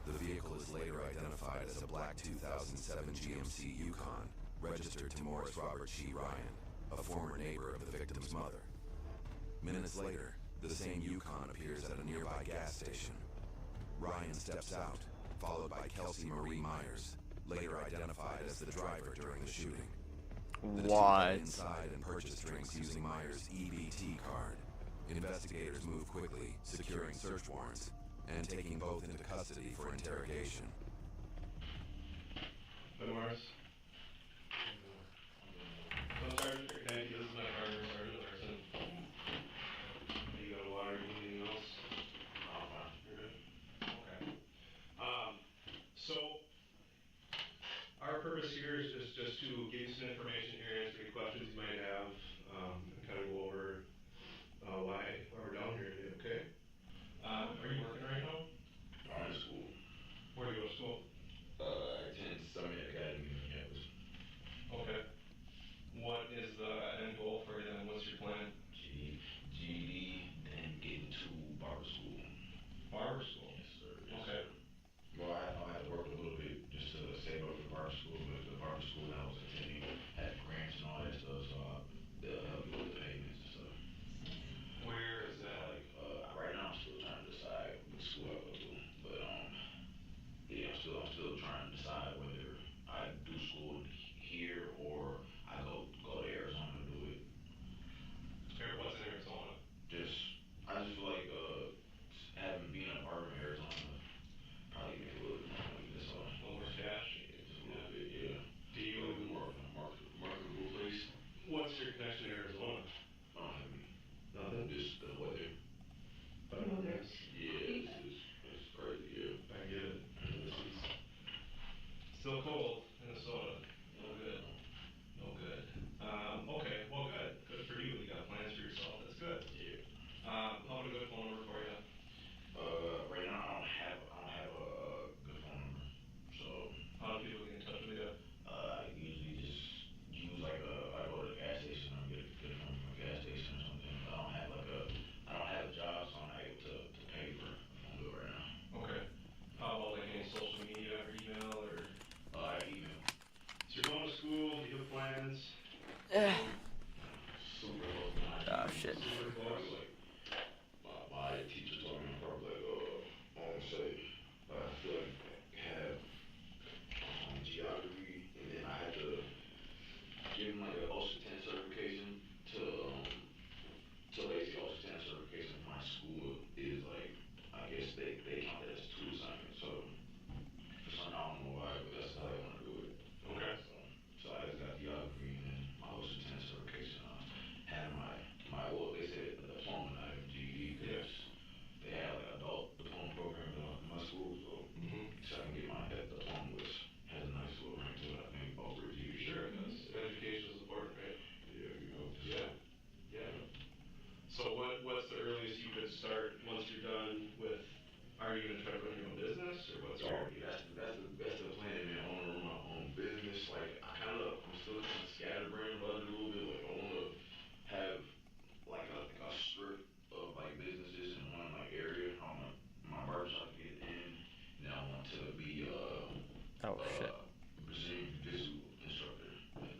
The vehicle is later identified as a black 2007 GMC Yukon, registered to Morris Robert G. Ryan, a former neighbor of the victim's mother. Minutes later, the same Yukon appears at a nearby gas station. Ryan steps out, followed by Kelsey Marie Myers, later identified as the driver during the shooting. The two went inside and purchased drinks using Myers' EBT card. Investigators move quickly, securing search warrants and taking both into custody for interrogation. Hi, Morris. Sergeant, this is my partner, Sergeant Larson. You got water, anything else? Oh, fine. You're good? Okay. So, our purpose here is just to give you some information here, answer any questions you might have, and kind of go over why we're down here today, okay? Are you working right now? I'm in school. Where do you go to school? I attend Summit Academy on campus. Okay. What is the end goal for you then? What's your plan? GWD, then get into barber school. Barber school? Yes, sir. Yes, okay. Sir. Well, I had to work a little bit just to save up for barber school, but the barber school that I was attending had grants and all that stuff, so they'll help me with the payments and stuff. Where is that? Like, right now I'm still trying to decide what school I go to, but yeah, I'm still trying to decide whether I do school here or I go to Arizona to do it. What's in Arizona? I just feel like having been a barber in Arizona probably make a little bit more money. That's all. A little more cash. Yeah, just a little bit. Yeah. Do you marketable place? What's your connection to Arizona? I don't have any. Nothing. Just the weather. Yeah, it's crazy. Yeah. I get it. It's still cold, Minnesota. No good. No good. Okay, well good. Good for you. You got plans for yourself. That's good. Yeah. How about a good phone number for you? Right now I don't have a good phone number. So how do people get in touch with you? I usually just use I go to the gas station or get a phone from a gas station or something. I don't have a job, so I'm not able to pay for a phone bill right now. Okay. How about like any social media or email or? Email. So you're going to school, you have plans. Super close. Oh shit. Super close. My teacher told me probably I won't say, but I feel like I have geography, and then I had to give him like an OSHA 10 certification to basically OSHA 10 certification for my school is like, I guess they count that as 2 assignments. So for some, I don't know why, but that's how they want to do it. Okay. So I just got geography and then my OSHA 10 certification. Had well, they said a diploma, not a GED, because they had like adult diploma programs in my school, so I can get my diploma, which has a nice little ring to it, I think, over a GED. Sure it does. Education is important, right? Yeah, Yeah. So what's the earliest you could start once you're done with, are you going to try to run your own business, or what's that's the plan, man. I want to run my own business. Like, I'm still kind of scatterbrained about it a little bit. Like, I want to have like a strip of like businesses in one like area. I want my barbershop to get in, and I want to be oh shit. Brazilian jiu-jitsu instructor. And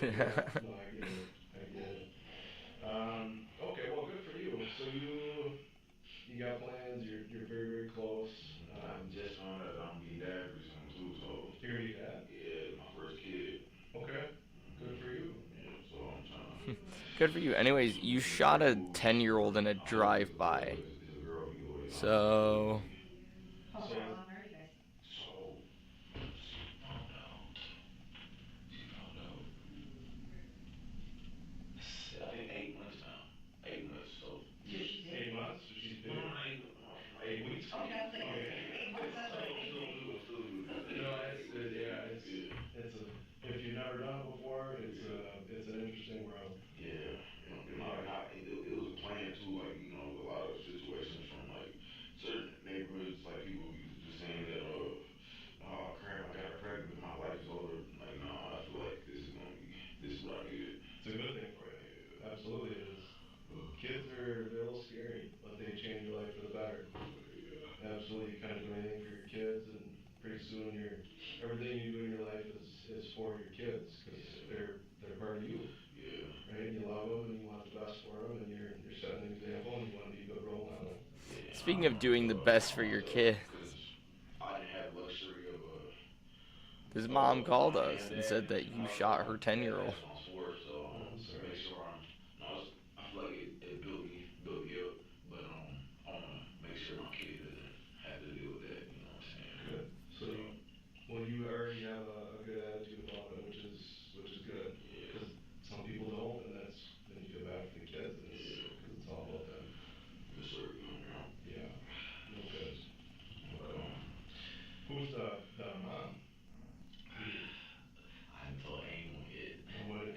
Yeah, no, I get it. I get it. Okay, well, good for you. So you got plans. You're very very close. I just found out that I'm gonna be a dad pretty soon too. So You're gonna be a dad. yeah, my first kid. Okay, good for you. Yeah, so I'm trying to. Good for you. Anyways, you shot a 10-year-old in a I don't know if it's a boy drive-by. or it's a girl either way. So So So she found out. I think 8 months now. 8 months. So yeah, 8 months. So she's no, big. no, 8 weeks. Okay. Still good. No, yeah, Yeah. it's a if you've never done it before, it's an interesting world. Yeah, Yeah. it was a plan too. Like a lot of situations from like certain neighborhoods, like people be just saying that, oh crap, I got her pregnant, my life is over. Like, no, I feel like this is what I needed. It's a good thing for you. Absolutely, it is. Kids they're a little scary, but they change your life for the better. Absolutely, you kind of do anything for your kids, and pretty soon everything you do in your life is for your kids because they're part of you, Yeah, right? And you love them and you want the best for them, and you're setting an example and you want to be a good role model. yeah. And speaking I of doing the learned best about for your myself kid, because I didn't have the luxury of his mom called mom us and and dad, said that and you also shot my her dad 10-year-old. passed on sports, so Oh, I'm sorry. make sure I feel like it built me up, but I want to make sure my kid doesn't have to deal with that. You know what I'm saying? Good. So you already have a good attitude about it, which is good. Yeah, Because some people don't, and then you feel bad for the kids, and yeah, because it's all about them. yes sir. Yeah. No good. No But good. Who's the mom? You I haven't told anyone yet. and what? I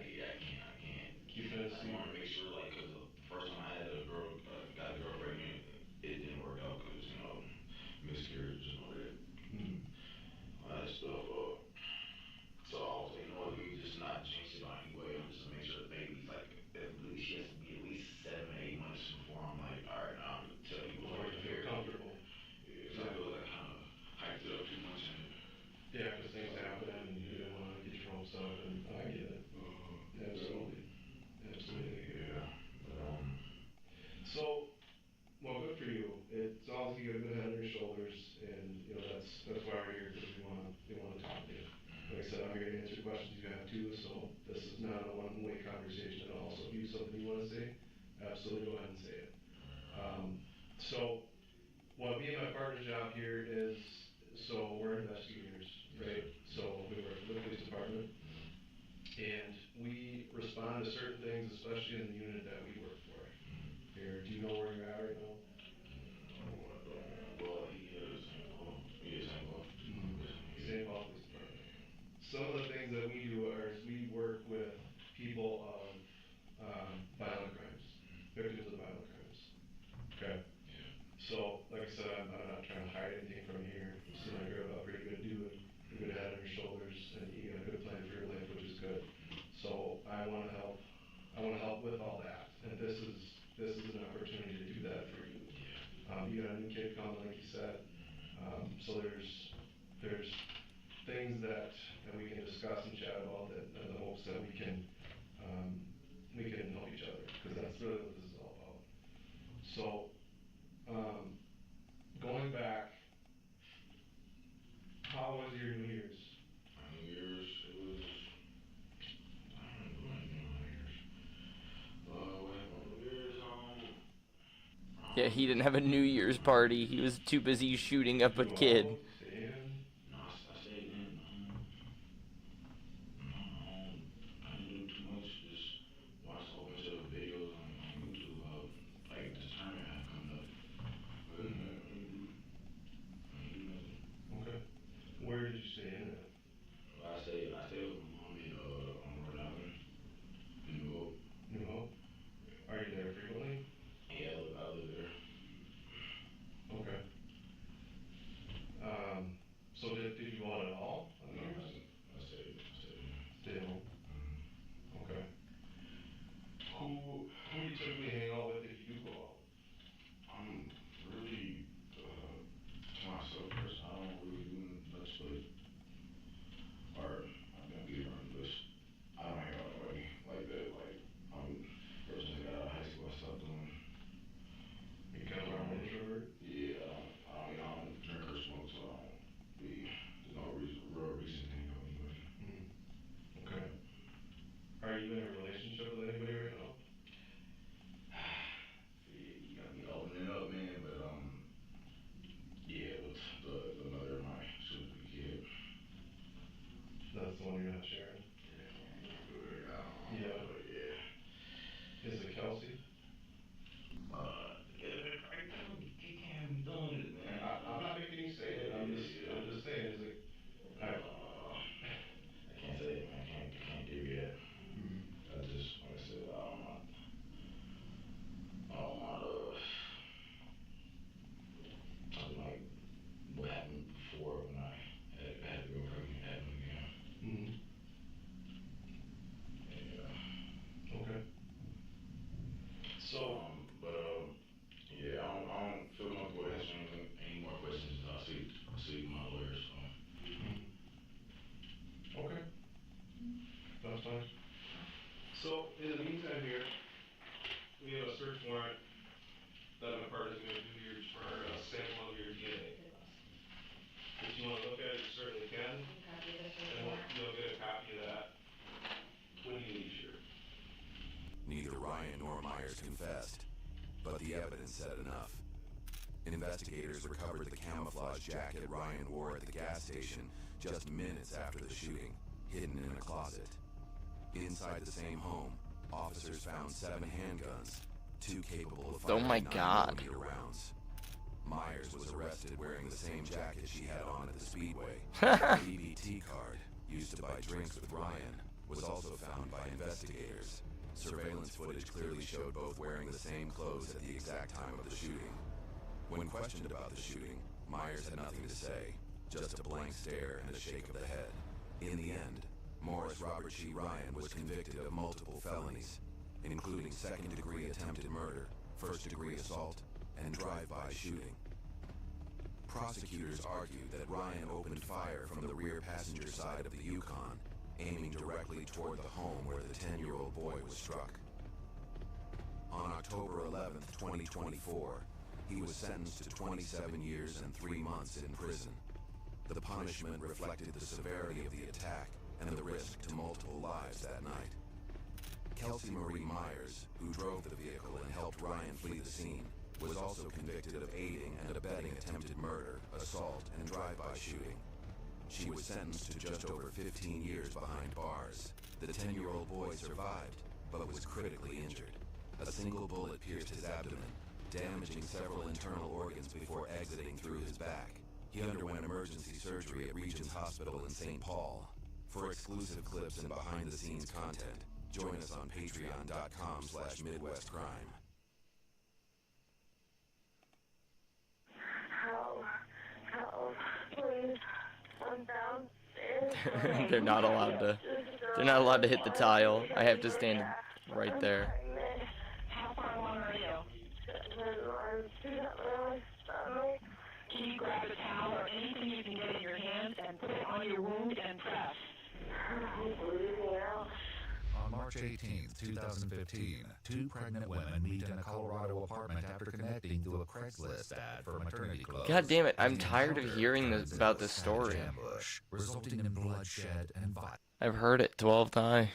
can't. Keeping it a I want to secret. make sure, like, cause the first time I had a girl, got a girl pregnant, it didn't work out, cause miscarriages and all that. Mm. All that stuff. So I was like, let me just not jinx it by any way. I'm just gonna make sure the baby's like, she has to be at least 7 to 8 months before I'm like, all right, now I'm gonna tell you what's Before going you on feel here. comfortable. Yeah, 'cause I Yeah. feel like I kind of hyped it up too much and. Yeah, because things happen and you don't want to get your hopes up, and I get it. Absolutely. Absolutely. Yeah, but So, well, good for you. It sounds like you got a good head on your shoulders, and that's why we're here because we want to talk to you. Like I said, I'm here to answer questions you have too. So this is not a one-way conversation at all. So if you have something you want to say, absolutely go ahead and say it. So what me and my partner's job here is, so we're investigators, right? So we work for the police department, and we respond to certain things, especially in the unit that we work for. Here, do you know where you're at right now? well, yeah, St. Paul. Yeah, St. Paul. St. Paul Police Department. Some of the things that we do is we work with people of violent crimes, victims of violent crimes. Okay. So, like I said, I'm not trying to hide anything from you here. You seem like you're a pretty good dude, a good head on your shoulders, and you got a good plan for your life, which is good. So I want to help. I want to help with all that, and this is an opportunity to do that for you. You got a new kid coming, like you said. So there's things that we can discuss and chat about that in the hopes that we can help each other, because that's really what this is all about. So going back, how was your New Year's? My New Year's, it was. I don't do anything on New Year's. What happened on New Year's? Yeah, he didn't have a New Year's party. He was too busy shooting up a kid. Stay in? No, I stayed in. I didn't do too much. Just watched a whole bunch of videos on YouTube about like this tournament I have coming up. But I didn't do nothing. Okay. Where did you stay in at? I stayed with my mom in on Rhode Island in New Hope. New Hope? Are you there frequently? Yeah, I live there. Okay. So did you go out at all on New Year's? I stayed Stayed home. Okay. Who do you typically hang out with if you do go out? I'm really to myself person. I don't really do much but Oh, yeah, Sharon. Yeah. Is it Kelsey? He can't be doing it, man. I'm not making you say it. I'm just saying. Is it? I can't say it, man. I can't give you that. I just, like I said, I don't want like what happened before when I had to go pregnant happen again. Yeah. Okay. So, yeah, I don't feel comfortable answering any more questions. I'll see my lawyer. So. Okay. That's fine. So, in the meantime here, we have a search warrant that my partner's going to do for a sample of your DNA. If you want to look at it, you certainly can. And you'll get a copy of that when you leave here. Neither Ryan nor Myers confessed, but the evidence said enough. Investigators recovered the camouflage jacket Ryan wore at the gas station just minutes after the shooting, hidden in a closet. Inside the same home, officers found 7 handguns, 2 capable of firing 9mm rounds. Myers was arrested wearing the same jacket she had on at the Speedway. A BBT card, used to buy drinks with Ryan, was also found by investigators. Surveillance footage clearly showed both wearing the same clothes at the exact time of the shooting. When questioned about the shooting, Myers had nothing to say, just a blank stare and a shake of the head. In the end, Morris Robert G. Ryan was convicted of multiple felonies, including second-degree attempted murder, first-degree assault, and drive-by shooting. Prosecutors argued that Ryan opened fire from the rear passenger side of the Yukon, aiming directly toward the home where the 10-year-old boy was struck. On October 11, 2024, he was sentenced to 27 years and 3 months in prison. The punishment reflected the severity of the attack and the risk to multiple lives that night. Kelsey Marie Myers, who drove the vehicle and helped Ryan flee the scene, was also convicted of aiding and abetting attempted murder, assault, and drive-by shooting. She was sentenced to just over 15 years behind bars. The 10-year-old boy survived, but was critically injured. A single bullet pierced his abdomen, damaging several internal organs before exiting through his back. He underwent emergency surgery at Regents Hospital in St. Paul. For exclusive clips and behind-the-scenes content, join us on patreon.com/MidwestCrime. Help, please. I'm downstairs. They're not allowed to hit the tile. I have to stand right there. How far along are you? Can you grab a towel or anything you can get in your hand and put it on your wound and press? On March 18, 2015, 2 pregnant women meet in a Colorado apartment after connecting to a Craigslist ad for maternity clothes. God damn it, I'm tired of hearing about this story. Ambush, resulting in bloodshed and violence. I've heard it 12 times.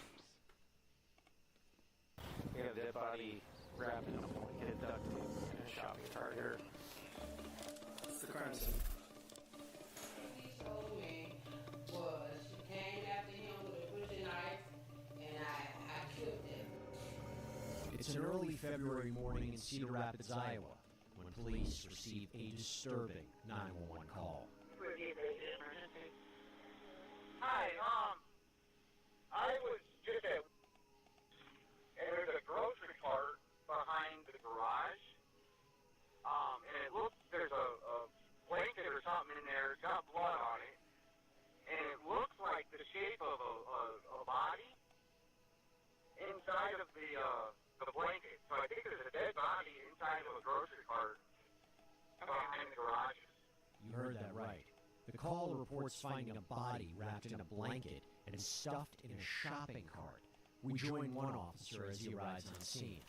We have a dead body wrapped in a blanket, duct tape, and a shopping cart here. It's the crime scene. He told me was she came after him with a butcher knife, and I killed him. It's an early February morning in Cedar Rapids, Iowa, when police receive a disturbing 911 call. Hi, I was just at, and there's a grocery cart behind the garage, and it looks, there's a blanket or something in there, it's got blood on it, and it looks like the shape of a body inside of the blanket. So I think there's a dead body inside of a grocery cart behind the garages. You heard that right. The caller reports finding a body wrapped in a blanket and stuffed in a shopping cart. We join one officer as he arrives on scene.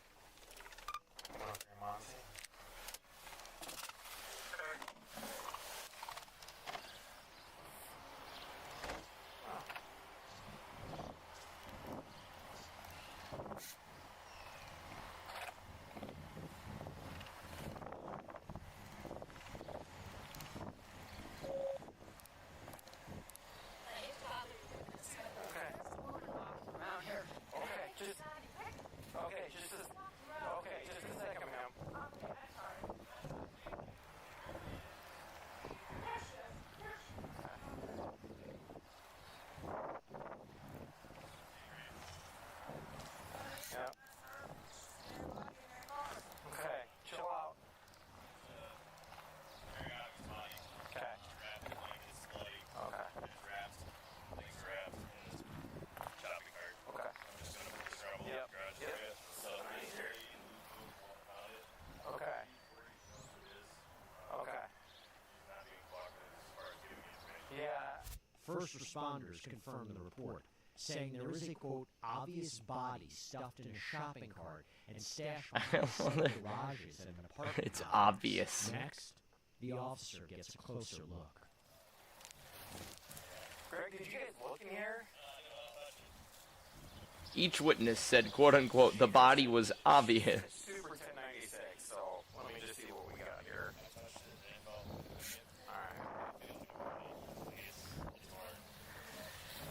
First responders confirmed the report, saying there is a, quote, obvious body stuffed in a shopping cart and stashed behind several garages and an apartment It's complex. obvious. Next, the officer gets a closer look. Greg, did you guys look in here? Each witness said, quote unquote, the body was obvious. Super 1096, so let me just see what we got here. Alright.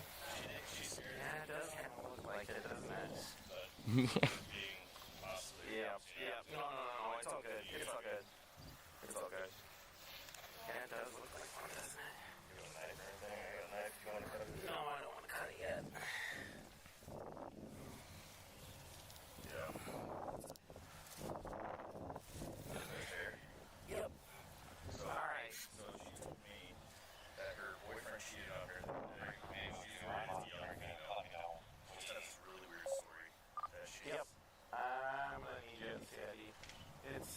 Yeah, it does kind of look like it, doesn't it? Yeah. No, it's all good. It's all good. It's all good. Yeah, it does look like one, doesn't it? No, I don't want to cut it yet. Yep. So, alright. So she told me that her boyfriend cheated on her, and she's married to a young female, which is a really weird story. That she's, Yep. I'm gonna need you to see Eddie. It's...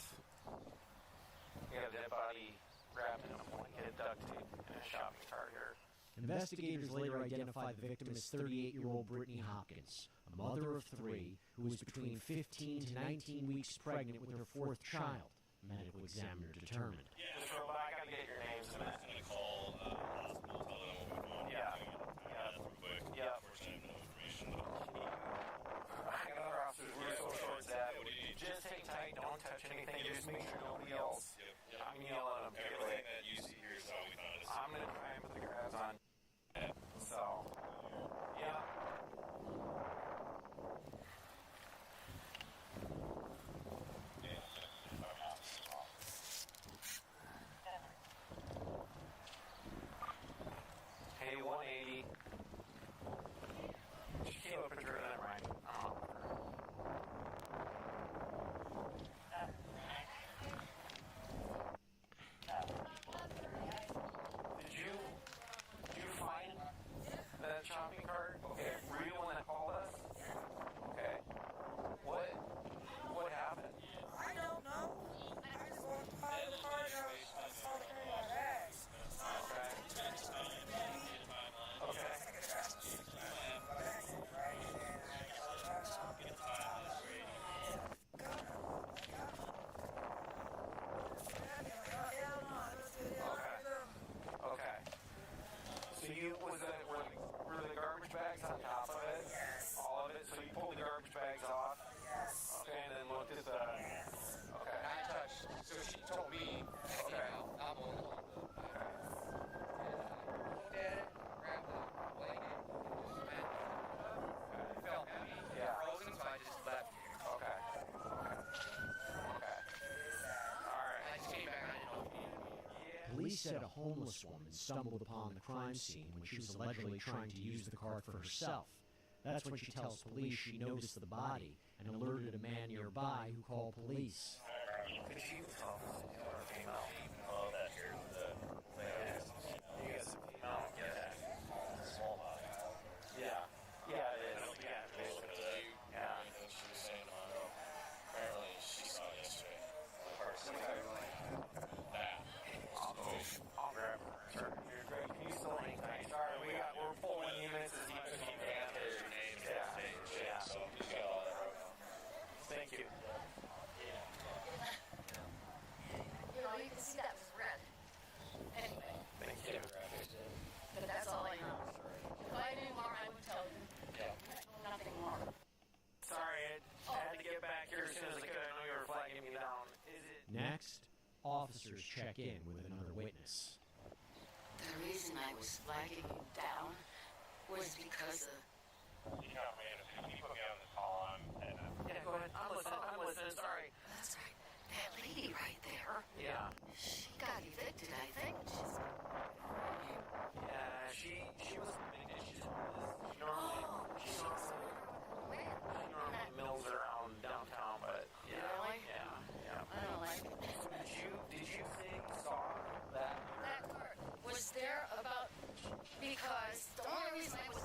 We got a dead body wrapped in a blanket, duct tape, in a shopping cart here. Investigators later identified the victim as 38-year-old Brittany Hopkins, a mother of three who was between 15 to 19 weeks pregnant with her fourth child, medical examiner determined. Just real quick, I gotta get your names in that. I'm gonna call hospital, tell them what we're doing. Yeah. Real quick. Yeah. Unfortunately, I have no information. I got other officers, we're so short staffed. Just hang tight, don't touch anything, just make sure nobody else. I'm gonna yell at them. Everything that you see here is how we found it. I'm gonna try and put the grabs on. So, yeah. Hey, 180. She came up and drew that right. Did you find that shopping cart? Okay, were you the one that called us? Okay. What happened? I don't know. I just walked by the car and I saw the car in my bags. Okay. Okay. So were the garbage bags on top of it? Yes. All of it? So you pulled the garbage bags off? Yes. Okay, and then looked at the... Okay. I touched, so she told me, Okay. I'm on the Okay. looked at it, grabbed the blanket, just smacked it. It felt heavy, Yeah. frozen, so I just left it. Okay. Alright. I just came back, I didn't know if you needed me. Police said a homeless woman stumbled upon the crime scene when she was allegedly trying to use the cart for herself. That's when she tells police she noticed the body and alerted a man nearby who called police. Could you tell us if you are a female? Oh, that here, the thing. You guys a female? Yeah. Small body. Yeah. Yeah, it is. Yeah, basically. Yeah. She was saying, apparently she saw it yesterday. The parts I'll grab her. Sure. You're great. Can you still hang tight? Sorry, we're pulling units as deep as we can. Yeah. So he's got all that right now. Thank you. You know, you can see that was red. Anyway, Thank you. but that's all I know. If I knew more, I would tell you. Nothing more. Sorry, I had to get back here as soon as I could. I know you were flagging me down. Is it? Next, officers check in with another witness. The reason I was flagging you down was because of... You know, man, if you put me on the call, Yeah, go ahead. I'm listening. Sorry. That's right. That lady right there. Yeah. She got evicted, I think. Yeah, she was evicted. She normally mills around downtown, but yeah. Really? Yeah. I don't like it. So did you think saw that? That cart was there about because the only reason I was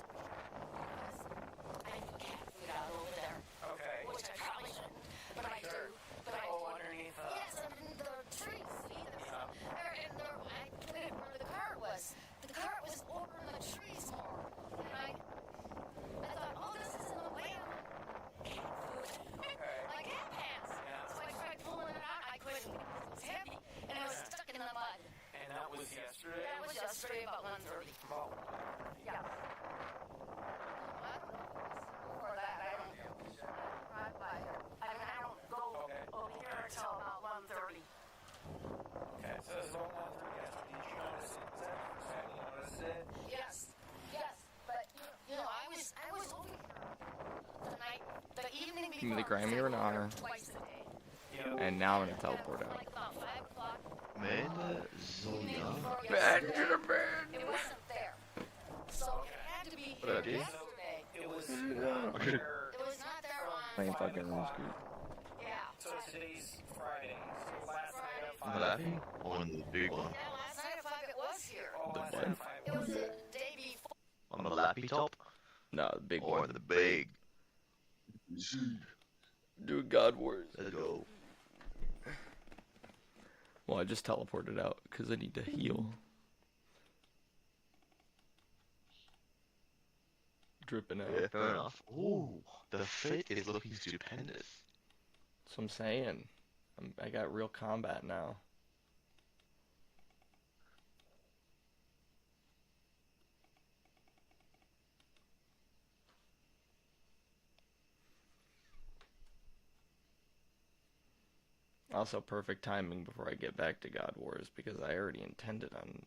I can't get out over there. Okay. Which I probably shouldn't, but I do. But I Oh, underneath. yes, and the trees. See, Yeah. and where the cart was. The cart was over in the the trees more. And I thought, oh, this is in the way of cat food. Like cat pants. So I tried pulling it out. I couldn't. It was heavy, and it was stuck in the mud. And that was yesterday? That was yesterday about 1:30. Yeah. I don't know. Before that, I don't drive by here. I mean, I don't go over here until about 1:30. Okay, so it was about 1:30 yesterday. Did you notice it? Was that the first time you noticed it? Yes, but you know, I was over here the evening before. Give me the Grammy or an honor. Twice a day. And now I'm gonna teleport out. Like about 5 o'clock. Man, Zoya. It wasn't there. So it had to be What I did? yesterday. It was It was not there on Playing fucking RuneScape. Yeah. So today's Friday. So last night at 5. I'm laughing on the big one. Yeah, last night at 5 it was here. The last one? night at 5. It was the day before. On the lappy top? No, the big or one. the big. Do God Wars. Let's go. Well, I just teleported out because I need to heal. Dripping out. Yeah, fair enough. Ooh, the fit is looking stupendous. That's what I'm saying. I got real combat now. Also, perfect timing before I get back to God Wars because I already intended on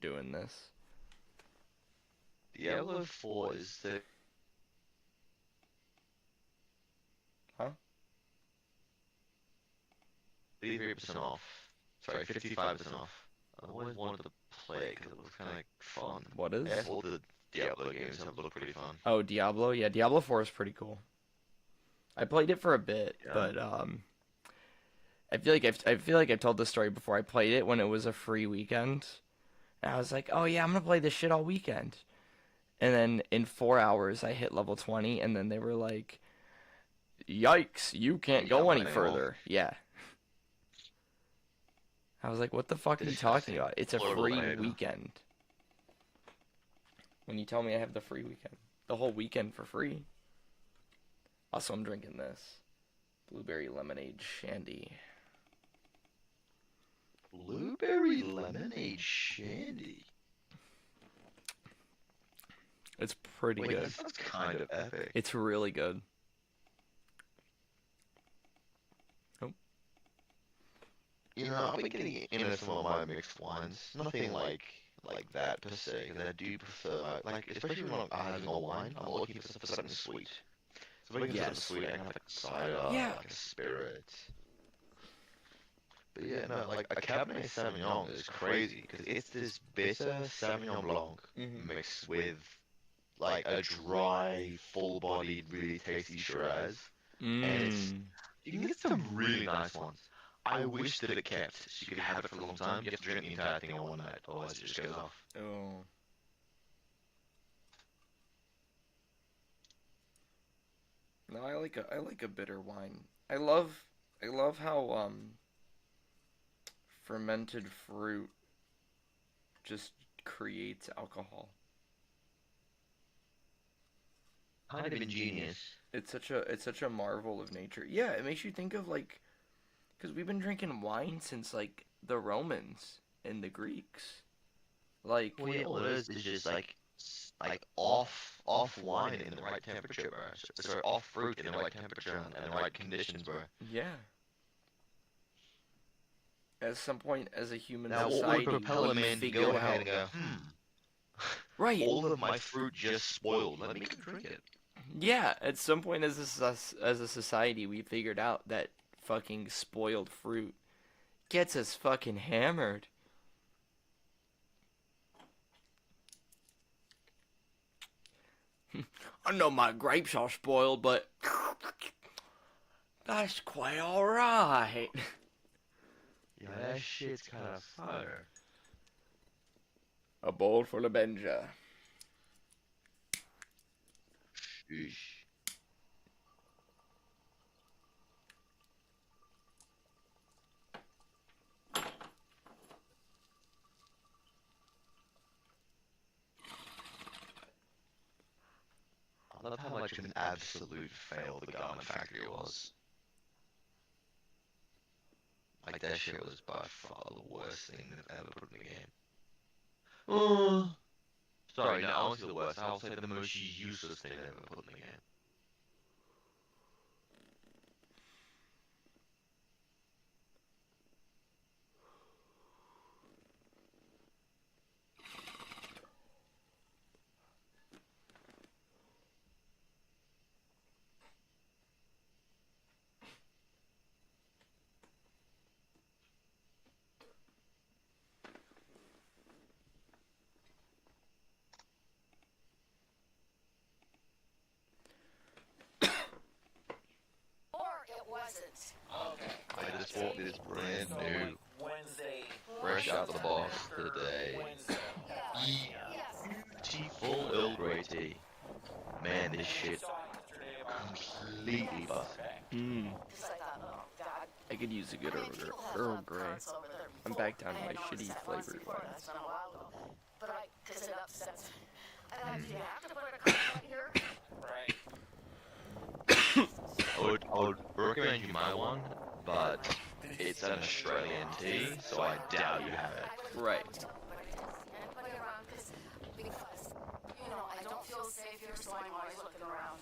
doing this. Diablo 4 is the... Huh? 33% off. Sorry, 55% off. I always wanted to play it because it was kind of like fun. What is? All the Diablo games have looked pretty fun. Oh, Diablo? Yeah, Diablo 4 is pretty cool. I played it for a bit, but I feel like I've told this story before. I played it when it was a free weekend. And I was like, oh yeah, I'm gonna play this shit all weekend. And then in 4 hours I hit level 20 and then they were like, yikes, you can't go any further. Yeah. I was like, what the fuck are you talking about? It's a free weekend. When you tell me I have the free weekend. The whole weekend for free. Also, I'm drinking this. Blueberry lemonade shandy. Blueberry lemonade shandy. It's pretty Wait, good. That sounds kind of epic. It's really good. Oh. You know, I've been getting into some of my mixed wines. Nothing like that per se, because I do prefer, like, especially when I'm having a wine, I'm looking for something sweet. So if I can get something sweet, I can have like cider, like a spirit. But yeah, no, like a Cabernet Sauvignon is crazy, because it's this bitter Sauvignon Blanc mixed with like a dry, full-bodied, really tasty Shiraz. And it's, you can get some really nice ones. I wish that it kept, so you could have it for a long time. You have to drink the entire thing in one night, otherwise it just goes off. Oh. No, I like a bitter wine. I love how fermented fruit just creates alcohol. Kind of ingenious. It's such a marvel of nature. Yeah, it makes you think of like, because we've been drinking wine since like the Romans and the Greeks. Like, well, yeah, all it is just like off wine in the right temperature, bro. So off fruit in the right temperature and the right conditions, bro. Yeah. At some point, as a human Now, society, what would propel a man to go ahead and go, right? All of my fruit just spoiled. Let me drink it. Yeah, at some point as a society, we figured out that fucking spoiled fruit gets us fucking hammered. I know my grapes are spoiled, but that's quite alright. Yeah, that shit's kind of fire. A bowl full of Benja. Sheesh. I love how much of an absolute fail the garment factory was. Like, that shit was by far the worst thing they've ever put in the game. Oh, sorry, no, I won't say the worst. I'll say the most useless thing they've ever put in the game. Or it wasn't. I just bought this brand new, Wednesday. fresh out of the box today. Full Earl Grey tea. Man, this shit completely busted. I could use a good Earl Grey. I'm back down to my shitty flavored ones. But because it upsets. I thought, do you have to put a comment here? I would recommend you my one, but it's an Australian tea, so I doubt you have it. Right. Because, I don't feel safe here, so I'm always looking around.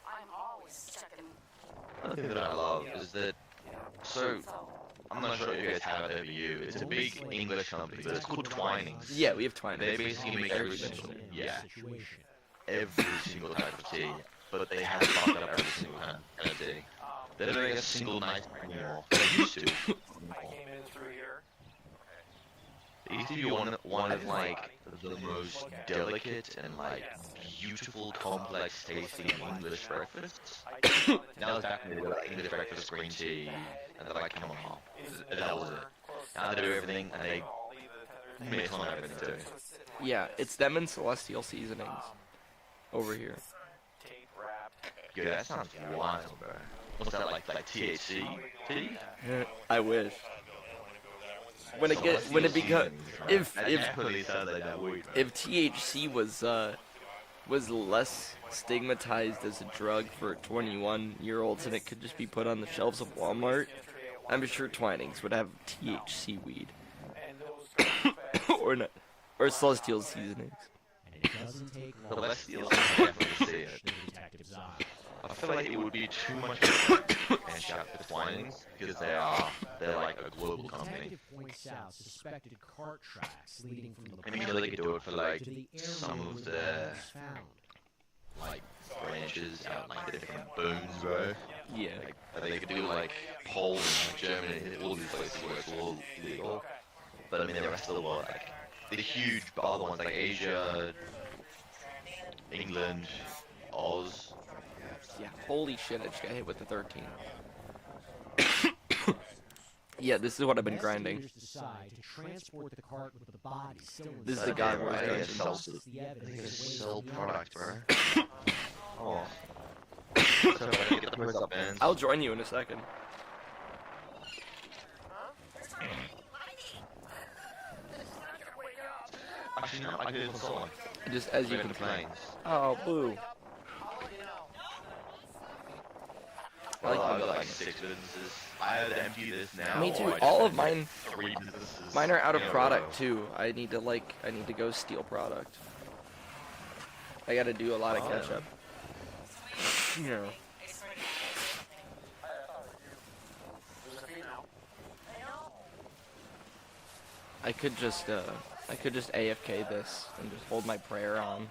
I'm always checking. One thing that I love is that, so, I'm not sure if you guys have it over you, it's a big English company, but it's called Twinings. Yeah, we have Twinings. They basically make every single, every single type of tea, but they have fucked up every single kind of tea. They don't make a single nice brand anymore. They used to. I came in through here. It used to be one of like the most delicate and like beautiful, complex tasting English breakfasts. Now it's back when they do like English breakfast, green tea, and they're like, come on, that was it. Now they do everything and they mix on everything too. Yeah, it's them and Celestial Seasonings over here. Yeah, that sounds wild, bro. What's that like THC tea? I wish. When it becomes if THC was less stigmatized as a drug for 21-year-olds and it could just be put on the shelves of Walmart, I'm sure Twinings would have THC weed. Or not, or Celestial Seasonings. Celestial definitely see it. I feel like it would be too much of a and shout for Twinings because they're like a global company. And you know they could do it for like some of their like branches out like the different booms, bro. Yeah. Like, they could do like Poland, like Germany, all these places where it's all legal. But I mean the rest of the world, like the huge other ones like Asia, England, Oz. Yeah, holy shit, I just got hit with the 13. Yeah, this is what I've been grinding. This is the guy where I think it's sell product, bro. Oh. So if I get the price up, man. I'll join you in a second. Actually, no, I did it for solo. Just as you can play. Oh, boo. I got like 6 businesses. I have to empty this now. Me too. All of mine. 3 businesses. Mine are out of product too. I need to go steal product. I gotta do a lot of catch up. You know. I could just AFK this and just hold my prayer on.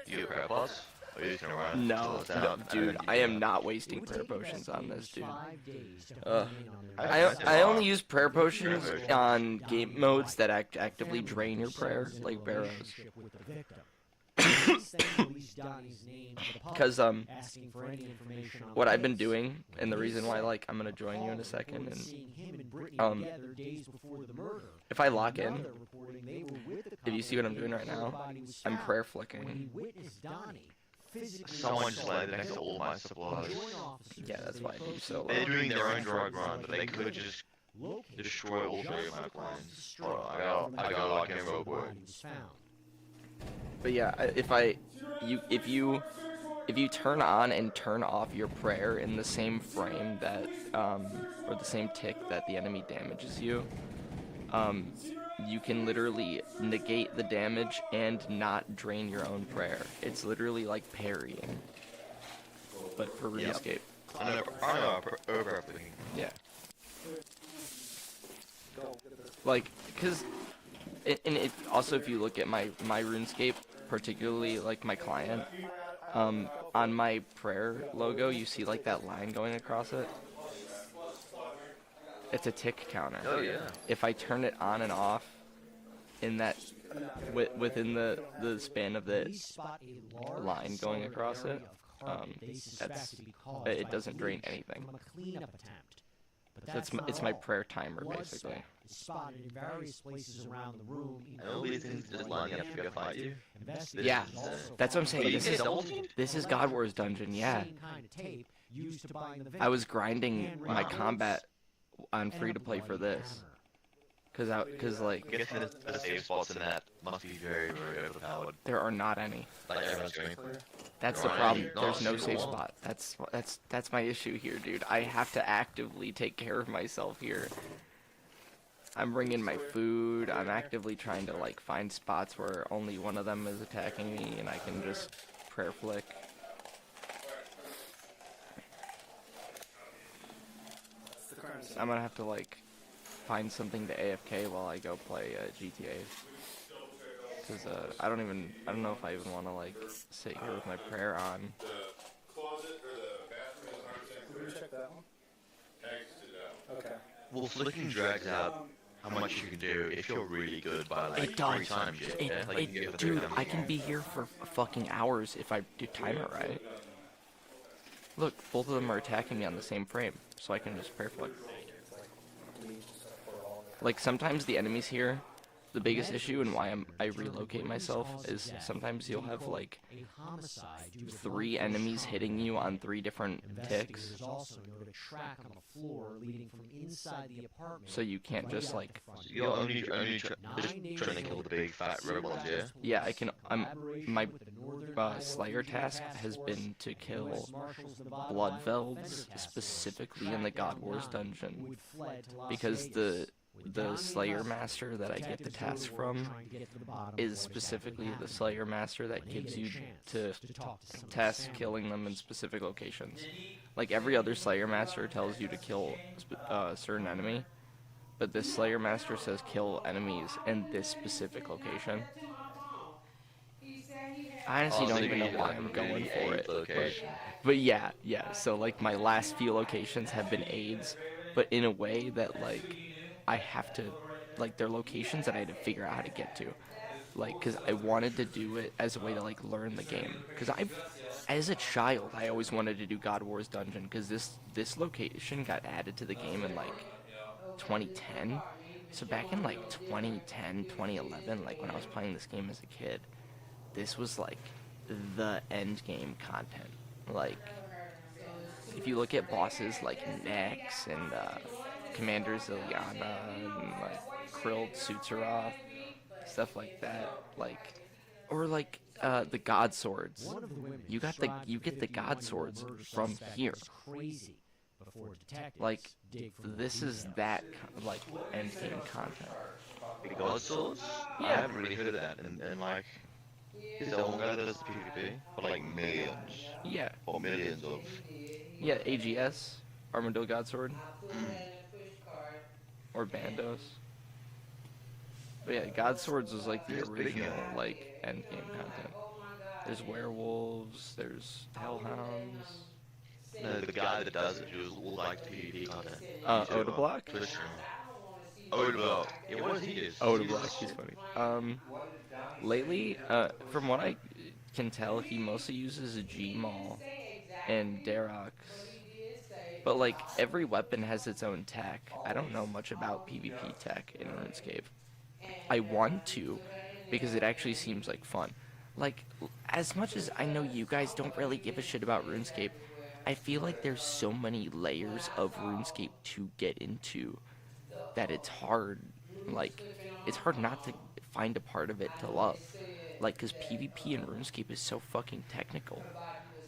You get prayer pots? Or you just gonna run? No, dude, I am not wasting prayer potions on this, dude. I only use prayer potions on game modes that actively drain your prayer, like Barrows. Because what I've been doing, and the reason why I'm gonna join you in a second, and if I lock in, if you see what I'm doing right now, I'm prayer flicking. Someone just landed next to all my supplies. Yeah, that's why I do so. They're doing their own drug run, but they could just destroy all 3 of my plans. Hold on, I gotta lock in real quick. But yeah, if you turn on and turn off your prayer in the same frame that or the same tick that the enemy damages you, um, you can literally negate the damage and not drain your own prayer. It's literally like parrying, but for Yep. RuneScape. I know, overthinking. Yeah. Like, cause, and it also if you look at my RuneScape, particularly like my client, on my prayer logo, you see like that line going across it. It's a tick counter. Oh, yeah. If I turn it on and off in that within the span of the line going across it, it doesn't drain anything. So it's my prayer timer basically. Spotted in various places around the room. And all these things just lining up to go fight you. Yeah, that's what I'm saying. Wait, This is God Wars Dungeon. Yeah. I was grinding my combat on free to play for this, cause like. I guess the save spots in that must be very, very overpowered. There are not any. Like everyone's going clear. That's the problem. There's no safe spot. That's my issue here, dude. I have to actively take care of myself here. I'm bringing my food. I'm actively trying to like find spots where only one of them is attacking me, and I can just prayer flick. I'm gonna have to like find something to AFK while I go play GTA. Cause I don't know if I even want to like sit here with my prayer on. The closet or the bathroom is 100% clear. Check that one. Exited out. Okay. Well, flicking drags out how much you can do if you're really good by like It does. 3 times. Yeah? Like, you can get the Dude, rhythm. I can be here for fucking hours if I do time it right. Look, both of them are attacking me on the same frame, so I can just prayer flick. Like sometimes the enemies here, the biggest issue and why I relocate myself is sometimes you'll have like 3 enemies hitting you on 3 different ticks. So you can't just like. You're only just trying to kill the big fat robots, yeah? Yeah, I can. My Slayer task has been to kill Bloodvelds, specifically in the God Wars dungeon, because the Slayer Master that I get the task from is specifically the Slayer Master that gives you to task killing them in specific locations. Like every other Slayer Master tells you to kill a certain enemy, but this Slayer Master says kill enemies in this specific location. I honestly don't even know why I'm going for it. But yeah, so like my last few locations have been aids, but in a way that like I have to, like, they're locations that I had to figure out how to get to. Like, because I wanted to do it as a way to, like, learn the game. Because as a child, I always wanted to do God Wars Dungeon, because this location got added to the game in, like, 2010. So back in, like, 2010, 2011, like, when I was playing this game as a kid, this was, like, the end game content. Like, if you look at bosses like Nex and, Commander Ziliana and like Krilled Sutsurov, stuff like that, like, or like the God Swords. You get the God Swords from here. Like, this is that like end game content. The God Swords? Yeah. I haven't really heard of that, and like, is there one guy that does the PvP? But like millions. Yeah. Or millions of. Yeah, AGS, Armadillo God Sword. Or Bandos. But yeah, God Swords was like the original like end game content. There's werewolves, there's hellhounds. No, the guy that does it will like the PvP content. Odablock? Odablock. Yeah, what does he do? Odablock, he's funny. Lately, from what I can tell, he mostly uses a G-Maul and Darox. But like every weapon has its own tech. I don't know much about PvP tech in RuneScape. I want to, because it actually seems like fun. Like, as much as I know you guys don't really give a shit about RuneScape, I feel like there's so many layers of RuneScape to get into that it's hard. Like, it's hard not to find a part of it to love. like, because PvP in RuneScape is so fucking technical.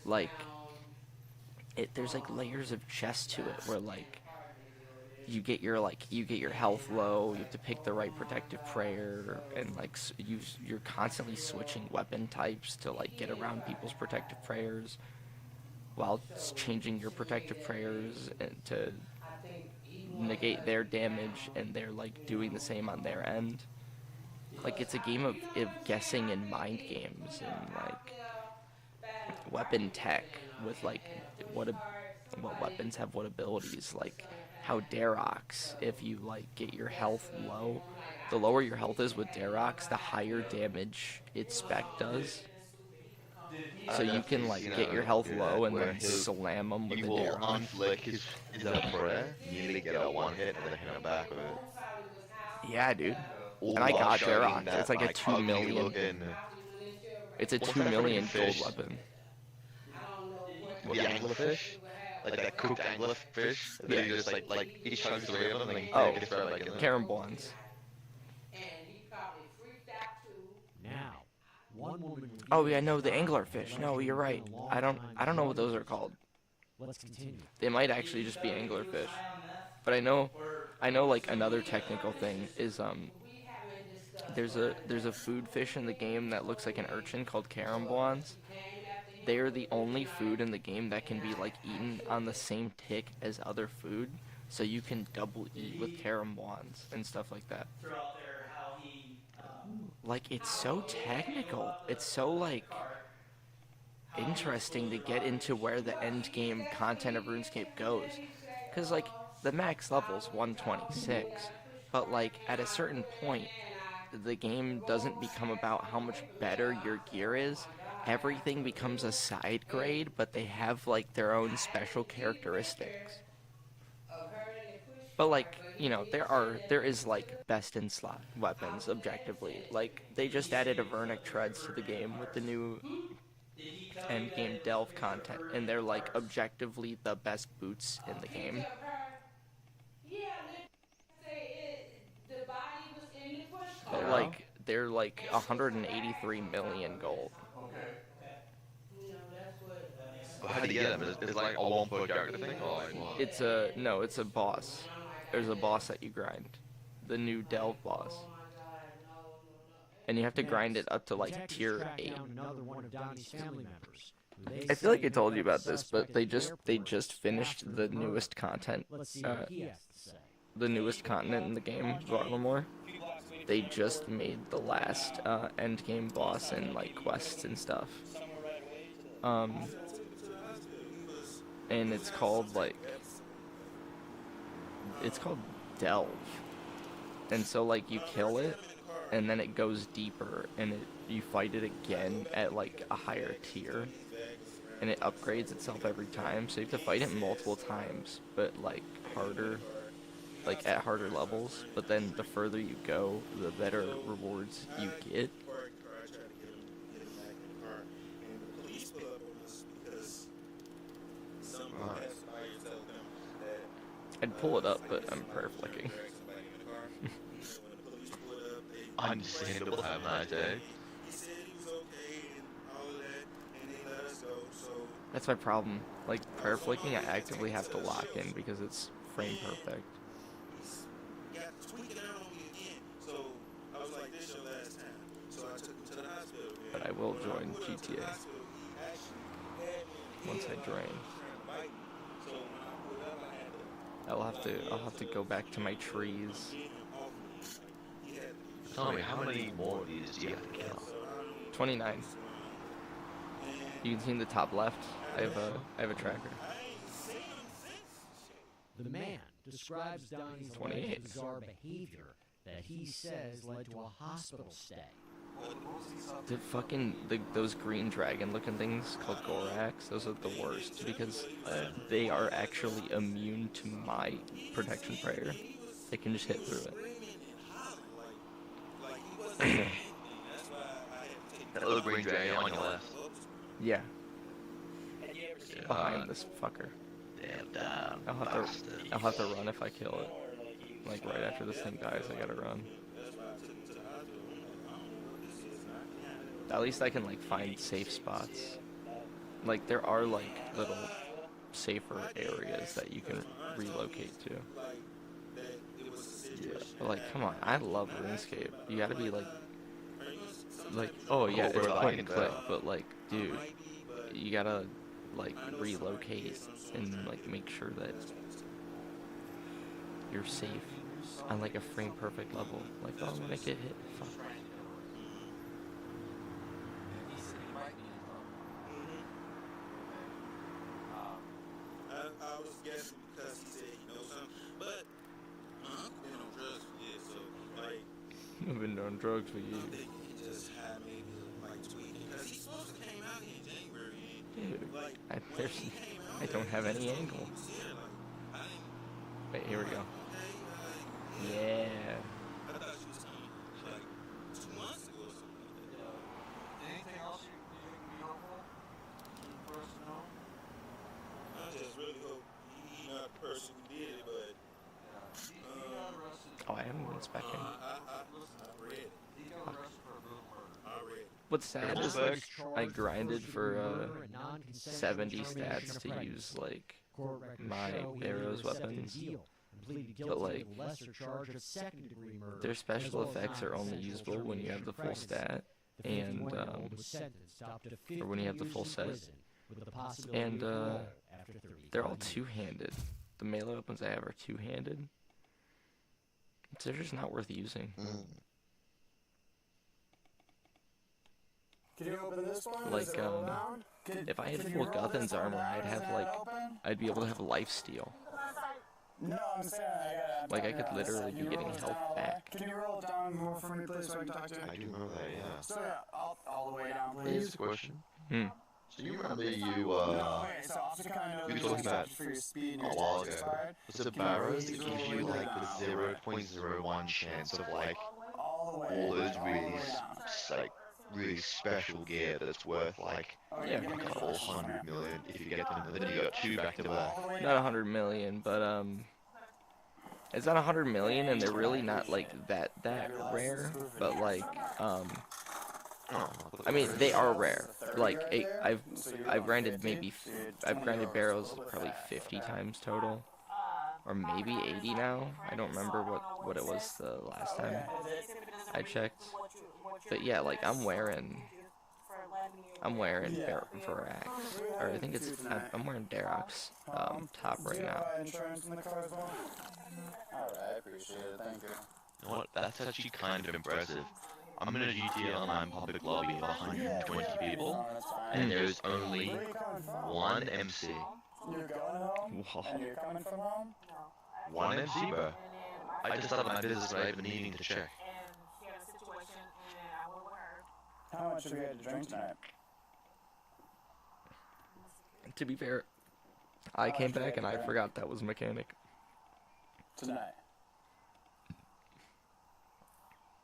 Like, there's like layers of chess to it where like you get your health low, you have to pick the right protective prayer, and like you're constantly switching weapon types to like get around people's protective prayers while changing your protective prayers and to negate their damage, and they're like doing the same on their end. Like, it's a game of guessing and mind games and like weapon tech with like what weapons have what abilities, like how Darox, if you like get your health low, the lower your health is with Darox, the higher damage its spec does. So you can like get your health low and then slam them with You the will Darox. unflick his prayer, nearly get a one hit, and then hit him back with it. Yeah, dude. All And I while got showing Darox. that It's like a like 2 ugly million. looking. It's a What's 2 that fucking million gold fish? weapon. What, the anglerfish? Like that cooked anglerfish? And then Yeah. he just he chugs three of them and then Oh, gets right back in there. Caramblons. Now, one woman. Oh yeah, no, the anglerfish. No, you're right. I don't know what those are called. Let's continue. They might actually just be anglerfish. But I know like another technical thing is there's a food fish in the game that looks like an urchin called caramblons. They are the only food in the game that can be like eaten on the same tick as other food, so you can double eat with caramblons and stuff like that. Throughout there, how he. Like, it's so technical. It's so like interesting to get into where the end game content of RuneScape goes, because like the max level's 126, but like at a certain point the game doesn't become about how much better your gear is. Everything becomes a side grade, but they have like their own special characteristics. But like, there is like best in slot weapons objectively. Like, they just added Avernic treads to the game with the new end game delve content, and they're like objectively the best boots in the game. But like, they're like 183 million gold. How do you get them? Is it like a one per character thing, or like what? It's a boss. There's a boss that you grind, the new delve boss, and you have to grind it up to like tier 8. I feel like I told you about this, but they just finished the newest content, the newest continent in the game, Varlamore. They just made the last end game boss and like quests and stuff. And it's called Delve. And so like you kill it, and then it goes deeper, and you fight it again at like a higher tier, and it upgrades itself every time. So you have to fight it multiple times, but like harder, like at harder levels. But then the further you go, the better rewards you get. I'd pull it up, but I'm prayer flicking. Understandable, have a nice day. That's my problem. Like, prayer flicking, I actively have to lock in because it's frame perfect. But I will join GTA once I drain. I'll have to go back to my trees. Tell me, how many more of these do you have to kill? 29. You can see in the top left, I have a tracker. The man describes Donnie's 28. bizarre behavior that he says led to a hospital stay. Those green dragon looking things called Gorax, those are the worst because they are actually immune to my protection prayer. They can just hit through it. That little green dragon on your left. Yeah. Behind this fucker. Damn, I'll have to run if I kill it. Like right after this thing dies, I gotta run. At least I can like find safe spots. Like there are like little safer areas that you can relocate to. Yeah, but like come on, I love RuneScape. You gotta be like oh yeah, it's point and click, but like dude, you gotta like relocate and like make sure that you're safe on like a frame perfect level. Like oh when I get hit, fuck. I was guessing because he said he knows something, but my uncle been on drugs for years, so like. I've been doing drugs for I'm years. thinking he just had maybe like tweaking because he's supposed to came out here in January. Dude, Like I don't have any angle. Wait, here we go. Yeah. I thought you was coming like 2 months ago or something like that. Anything else you think would be helpful for us to know? I just really hope he's not the person who did it, but Oh, I haven't been inspecting. I read it. He got arrested for a brutal murder. I read it. What's sad is like I grinded for 70 stats to use like my arrows weapons, but like their special effects are only usable when you have the full stat and or when you have the full set, and they're all two-handed. The melee weapons I have are two-handed. They're just not worth using. Can you open this one? Like, if I had full Guthan's armor, I'd be able to have lifesteal. No, I'm saying Like, I could literally be getting health back. Can you roll it down more for me, please, so I can talk to you? I do remember that, yeah. So, yeah, all the way down, please. Here's a question. So you remember you, no, okay, so Officer Kind we were talking about for your speed and a your while attack ago. expired. Was it Barrows that gives you like the 0.01 chance of like all those really special gear that's worth like a couple 100 million if you get them, and then you got 2 back to back. Not 100 million, but it's not 100 million, and they're really not like that rare. But like I mean they are rare. Like I've grinded I've grinded barrels probably 50 times total, or maybe 80 now. I don't remember what it was the last time I checked. But yeah, like I'm wearing Verax, or I think I'm wearing Darok's top right now. Insurance in the car as well? Alright, I appreciate it, thank you. You know what? That's actually kind of impressive. I'm in a GTA Online public lobby of 120 people, and there's only one MC. You're going home? Whoa. And you're coming from home? One MC, bro. I just started my business and I've been needing to check. How much have you had to drink tonight? To be fair, I came back and I forgot that was mechanic. Tonight.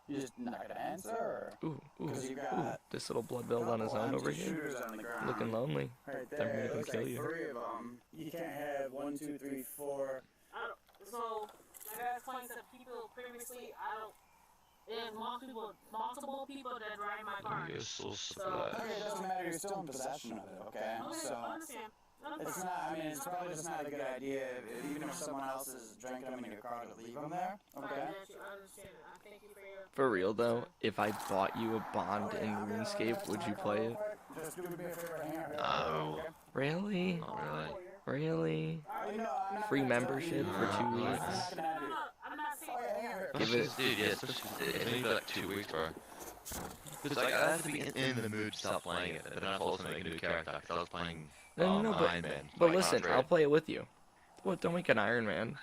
You just not gonna answer, or? Ooh, you got this little blood build on his own over here. on the ground. Looking lonely. Right They're there, gonna it come looks kill like you. 3 of them. You can't have 1, 2, 3, 4. So, like I explained to people previously, there's multiple people that drive my car. You're so surprised. Okay, it doesn't matter, you're still in possession of it, okay? So, I understand. it's not, I mean, it's probably just not a good idea, even if someone else is drinking them in your car, to leave them there, okay? I understand. I thank you for your... For real though, if I bought you a bond in RuneScape, would you play it? Just do me a favor, hang out here. No. Really? Not really. Really? Free membership for 2 weeks? I'm not saying... Give it... Dude, yeah, it's only like 2 weeks, bro. Because like, I have to be in the mood to start playing it, but then I also make a new character, because I was playing No, Iron Man. but listen, I'll play it with you. What? Don't make an Iron Man.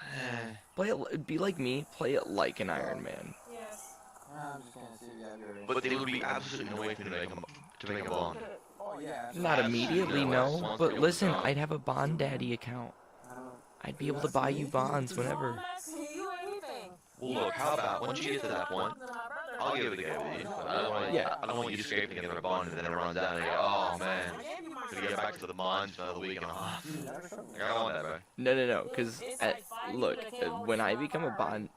Play it. Be like me. Play it like an Iron Man. Yes. I'm just gonna see if you have your... But there would be absolutely no way for me to make a bond. Oh, yeah. Not immediately, no. But listen, I'd have a Bond Daddy account. I'd be able to buy you bonds whenever. I'm asking you anything. Well, look, how about once you get to that point, I'll give it a go with you. But I don't want you scraping together a bond and then it runs out and you go, oh man, gonna get back to the mines for another week and a half. Like, I don't want that, bro. No, because look, when I become a Bond,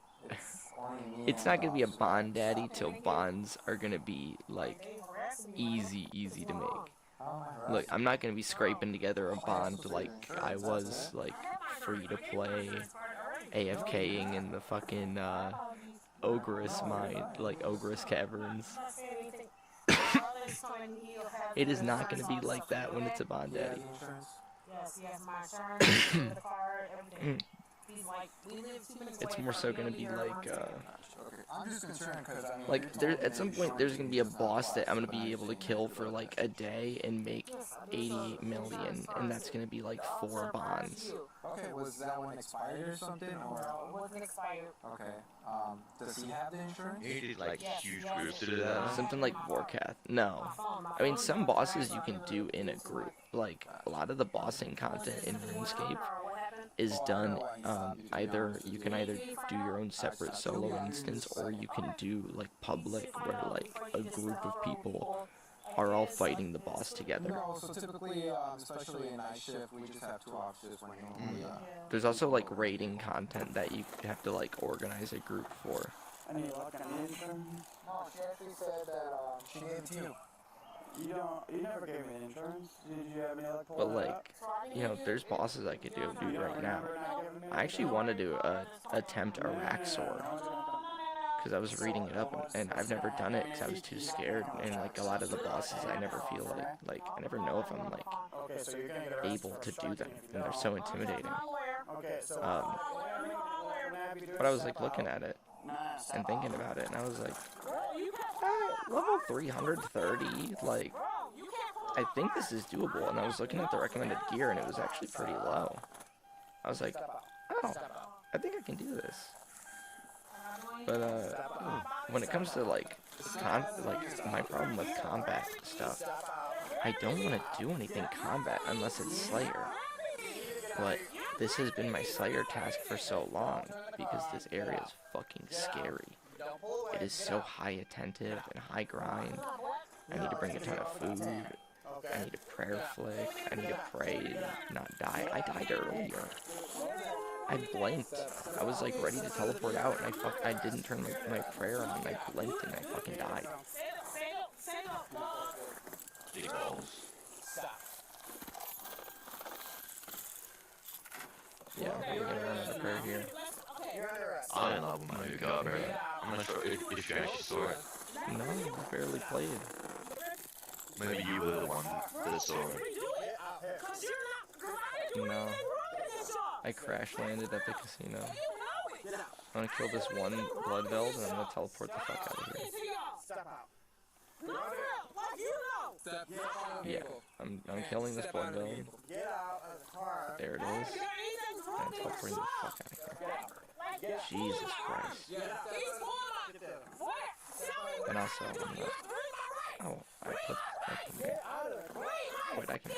it's not gonna be a Bond Daddy till bonds are gonna be like easy to make. How am I Look, I'm not gonna be scraping together a bond like I was like free to play, AFKing in the fucking Ogress mine, like Ogress caverns. It is not gonna be like that when it's a Bond Daddy. Yes, he has my insurance, he has the card, everything. He's like, we live 2 minutes away. It's more so gonna be like I'm just concerned because I mean, like there at some point there's gonna be a boss that I'm gonna be able to kill for like a day and make 80 million, and that's gonna be like 4 bonds. Okay, was that one expired or something? Or No, it wasn't expired. okay, does he have the insurance? He did like Yes, huge yes. groups to do that. Something like Warcath. No. I mean, some bosses you can do in a group. Like, a lot of the bossing content in RuneScape is done, either, you can either do your own separate solo instance, or you can do, like, public, where, like, a group of people are all fighting the boss together. No, so typically, especially in night shift, we just have 2 officers when normally, There's also, like, raiding content that you have to, like, organize a group for. Any luck on the insurance? No, she actually said that, she gave it to you. You never gave me the insurance. Did you have any luck But, like, you know, there's bosses I could do right now. I actually want to attempt Araxor, because I was reading it up, and I've never done it because I was too scared, and, like, a lot of the bosses I never feel like, I never know if I'm, like, able to do them, and they're so intimidating. But I was, like, looking at it, and thinking about it, and I was like, level 330, like, I think this is doable, and I was looking at the recommended gear, and it was actually pretty low. I was like, oh, I think I can do this. But, when it comes to, like, my problem with combat stuff, I don't want to do anything combat unless it's Slayer. But this has been my Slayer task for so long, because this area is fucking scary. It is so high attentive and high grind. I need to bring a ton of food. I need to prayer flick. I need to pray and not die. I died earlier. I blinked. I was like ready to teleport out, and I didn't turn my prayer on. I blinked and I fucking died. Big balls. Yeah, I'm gonna run out of prayer here. I don't know my new card, bro. I'm not sure if you actually saw it. No, I barely played. Maybe you were the one that saw it. No. I crash landed at the casino. I'm gonna kill this one blood veld, and I'm gonna teleport the fuck out of here. Yeah, I'm killing this blood veld. There it is. And teleporting the fuck out of here. Jesus Christ. And also, I'm not... Oh, I put... Wait, I can...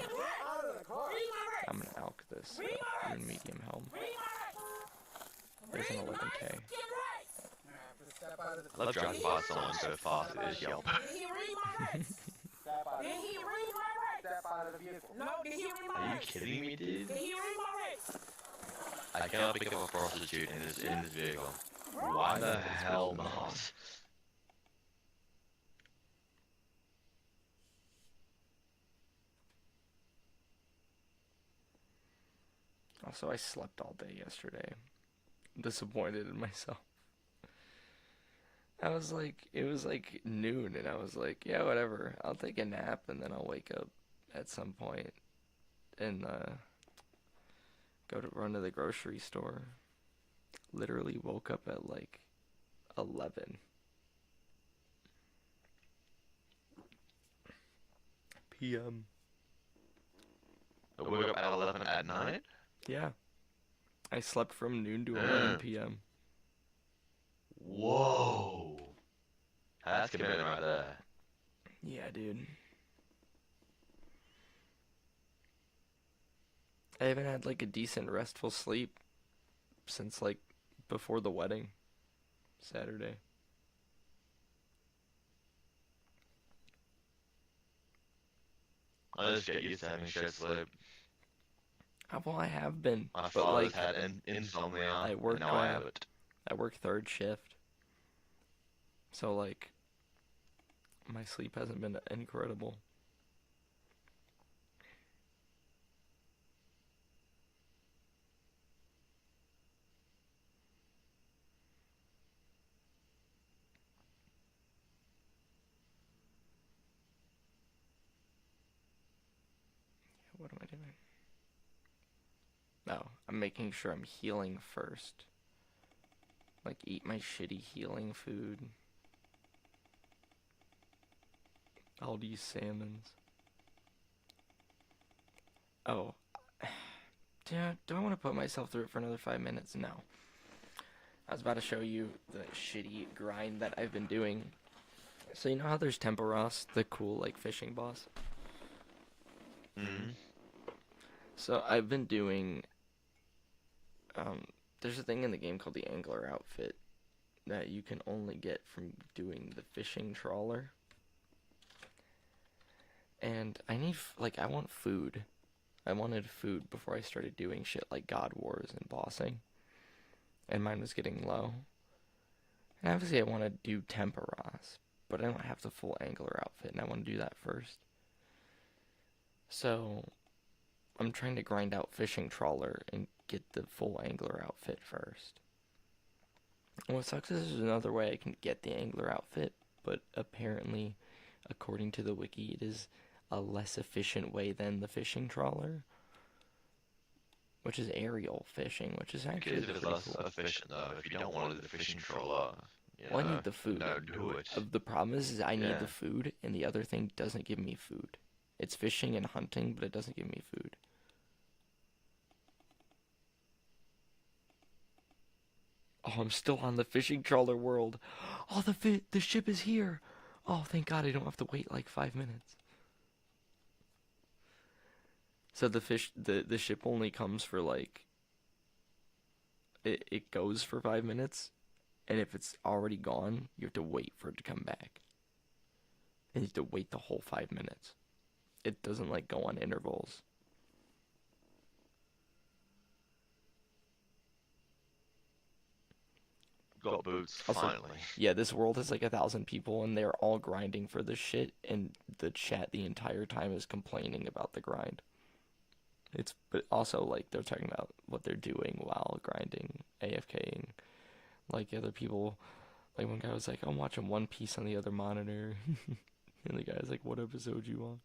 I'm gonna alk this in medium helm. There's an 11k. I love driving by someone so fast it is Yelp. Are you kidding me, dude? I cannot pick up a prostitute in this vehicle. Why the hell not? Also, I slept all day yesterday. I'm disappointed in myself. I was like, it was like noon, and I was like, yeah, whatever. I'll take a nap, and then I'll wake up at some point and run to the grocery store. Literally woke up at like 11 p.m. I woke up at 11 at night? Yeah. I slept from noon to 11 p.m. Whoa. That's commitment right there. Yeah, dude. I haven't had like a decent restful sleep since like before the wedding Saturday. I just get used to having shit sleep. Well, I have been. My but father's like, had insomnia, I work, and now I have it. I work third shift. So like, My sleep hasn't been incredible. What am I doing? No, I'm making sure I'm healing first. Like, eat my shitty healing food. Aldi's salmons. Oh. Do I want to put myself through it for another 5 minutes? No. I was about to show you the shitty grind that I've been doing. So you know how there's Tempo Ross, the cool, like, fishing boss? Mm-hmm. So I've been doing... there's a thing in the game called the Angler outfit that you can only get from doing the fishing trawler. And I need, I want food. I wanted food before I started doing shit like God Wars and bossing. And mine was getting low. And obviously I want to do Temporos, but I don't have the full Angler outfit, and I want to do that first. So I'm trying to grind out fishing trawler and get the full Angler outfit first. And what sucks is there's another way I can get the Angler outfit, but apparently, according to the wiki, it is a less efficient way than the fishing trawler, which is aerial fishing, which is actually It is a bit pretty less cool. efficient though. If you don't want to do the fishing trawler, Well, I need the food. no, do it. The problem is I need Yeah. the food, and the other thing doesn't give me food. It's fishing and hunting, but it doesn't give me food. Oh, I'm still on the fishing trawler world. Oh, the ship is here. Oh, thank God I don't have to wait like 5 minutes. So the ship only comes for like, it goes for 5 minutes, and if it's already gone, you have to wait for it to come back. And you have to wait the whole 5 minutes. It doesn't like go on intervals. Got boots, Also, finally. yeah, this world has like 1,000 people, and they're all grinding for this shit, and the chat the entire time is complaining about the grind. But also, like, they're talking about what they're doing while grinding, AFKing. Like, other people, like, one guy was like, I'm watching One Piece on the other monitor. And the guy's like, what episode you on?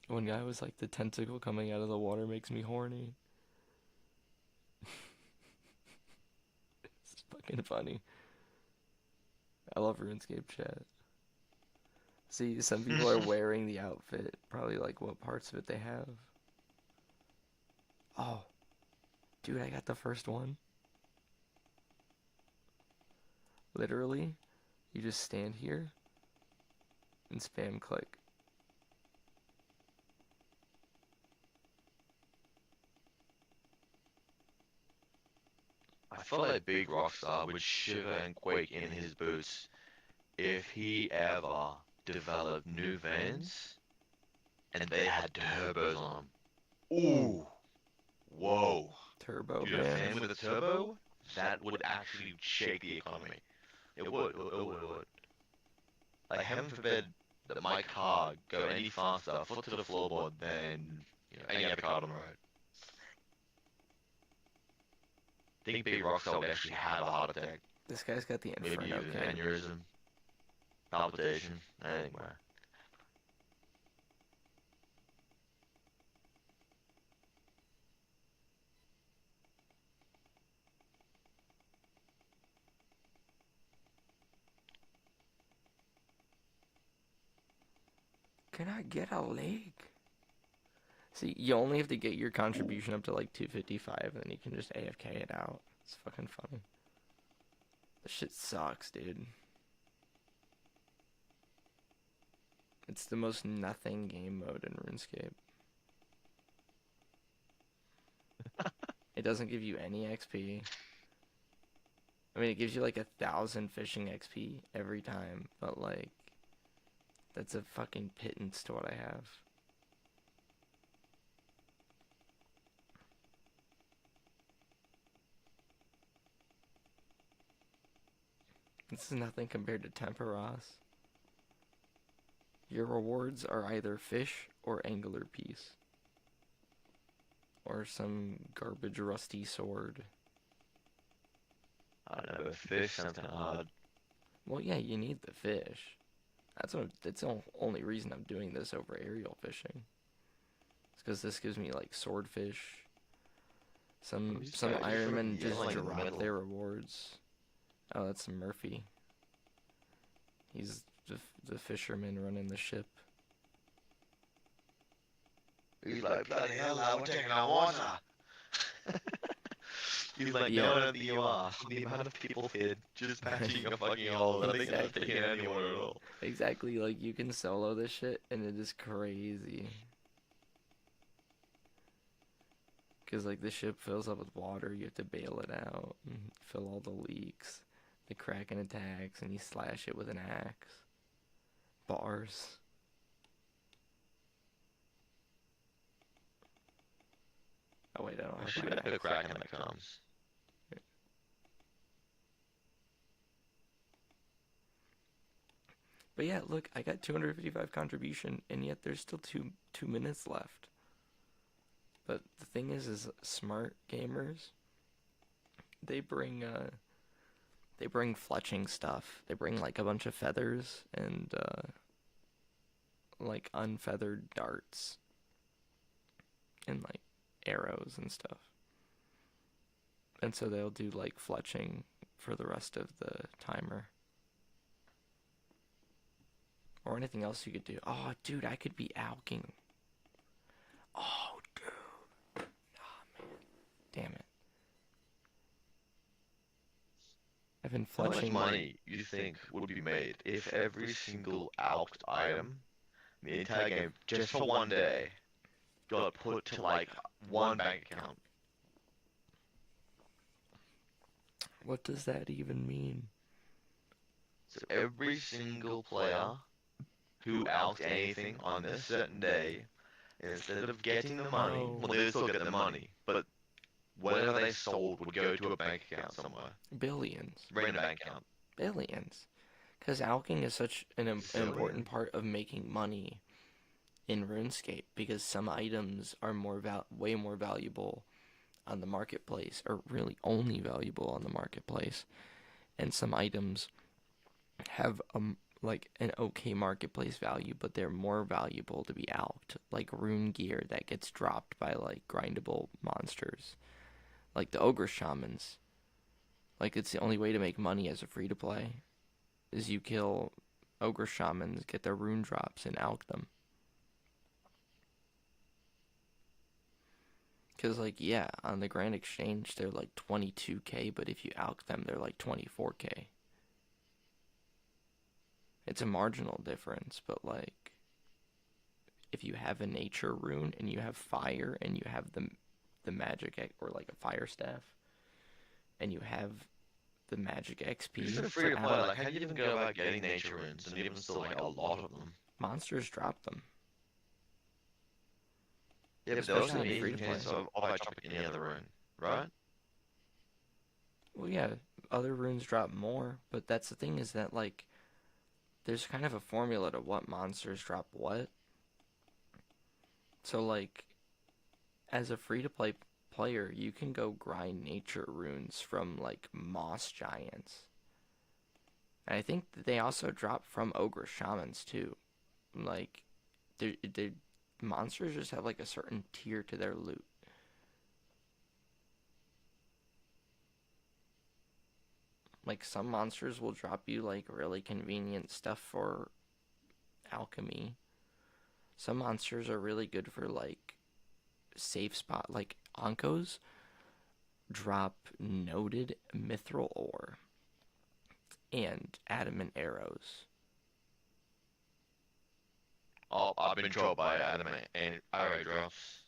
One guy was like, the tentacle coming out of the water makes me horny. It's fucking funny. I love RuneScape chat. See, some people are wearing the outfit. Probably like what parts of it they have. Oh. Dude, I got the first one. Literally, you just stand here and spam click. I feel like Big Rockstar would shiver and quake in his boots if he ever developed new vans and they had turbos on them. Ooh. Whoa. Turbo Dude, a van. van with a turbo? That would actually shake the economy. It would. It would. Like, heaven forbid that my car go any faster, foot to the floorboard, than any other car on the road. I think Big Rockstar would actually have a heart attack. This guy's got the Maybe Inferno even King. aneurysm, palpitation, anyway. Can I get a leg? See, you only have to get your contribution up to like 255, and then you can just AFK it out. It's fucking funny. This shit sucks, dude. It's the most nothing game mode in RuneScape. It doesn't give you any XP. I mean, it gives you like 1,000 fishing XP every time, but like, that's a fucking pittance to what I have. This is nothing compared to Temperos. Your rewards are either fish or angler piece. Or some garbage rusty sword. I don't know, fish sounds kind of hard. Well, yeah, you need the fish. That's the only reason I'm doing this over aerial fishing. It's because this gives me like swordfish. Some Ironmen just drop their rewards. Oh, that's Murphy. He's the fisherman running the ship. He's like, bloody hell, lad, we're taking on water. He's like, no, I don't think you are. The amount of people here just patching a fucking hole, I don't think I'm taking any water at all. Exactly, like, you can solo this shit, and it is crazy. Because, like, the ship fills up with water, you have to bail it out, and fill all the leaks. The Kraken attacks, and you slash it with an axe. Bars. Oh, wait, I don't have Shoot at the Kraken that comes. But yeah, look, I got 255 contribution, and yet there's still two minutes left. But the thing is smart gamers, they bring fletching stuff. They bring like a bunch of feathers and like unfeathered darts and like arrows and stuff. And so they'll do like fletching for the rest of the timer. Or anything else you could do. Oh, dude, I could be alking. Oh, dude. Oh, man. Damn it. I've been fletching. How much money you think would be made if every single alked item in the entire game, just for one day, got put to like one bank account? What does that even mean? So every single player who alked anything on a certain day, instead of getting the money, well, they'd still get the money, but whatever they sold would go to a bank account somewhere. Billions. Random bank account. Billions. Because alking is such an important part of making money in RuneScape, because some items are way more valuable on the marketplace, or really only valuable on the marketplace, and some items have like an okay marketplace value, but they're more valuable to be alked, like rune gear that gets dropped by like grindable monsters, like the ogre shamans. Like, it's the only way to make money as a free to play is you kill ogre shamans, get their rune drops, and alk them. Because, like, yeah, on the Grand Exchange, they're like 22k, but if you alk them, they're like 24k. It's a marginal difference, but, like, if you have a nature rune, and you have fire, and you have the magic, or like a fire staff, and you have the magic XP. Just for free to play, like, how do you even go about getting nature runes, and even still, like, a lot of them? Monsters drop them. Yeah, but those are the chance of dropping any other rune, right? Well, yeah, other runes drop more, but that's the thing, is that, like, there's kind of a formula to what monsters drop what. So, like, as a free-to-play player, you can go grind nature runes from, like, moss giants. And I think that they also drop from ogre shamans, too. Like, they monsters just have, like, a certain tier to their loot. Like, some monsters will drop you, like, really convenient stuff for alchemy. Some monsters are really good for, like, safe spot. Like, Onkos drop noted mithril ore and adamant arrows. Oh, I've been trolled by adamant and arrow drops.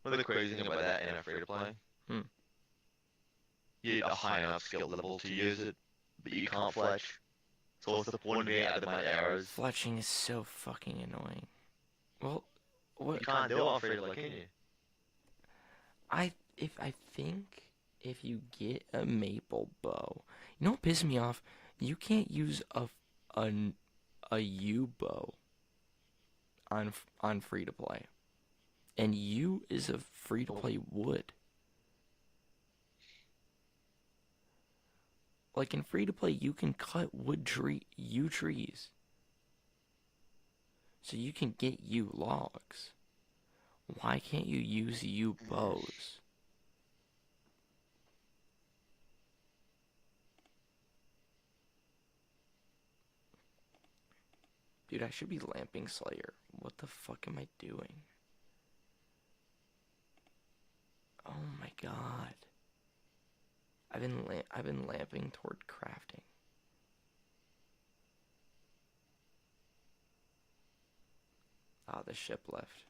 One of the crazy thing about that in a free-to-play, you need a high enough skill level to use it, but you can't fletch. So what's the point of being adamant arrows? Fletching is so fucking annoying. Well, what? You can't do it on free-to-play, can you? I think if you get a maple bow, you know what pisses me off? You can't use a U bow on free to play, and U is a free to play wood. Like in free to play, you can cut U trees, so you can get U logs. Why can't you use U bows? Dude, I should be lamping Slayer. What the fuck am I doing? Oh my god. I've been lamping toward crafting. Ah, the ship left.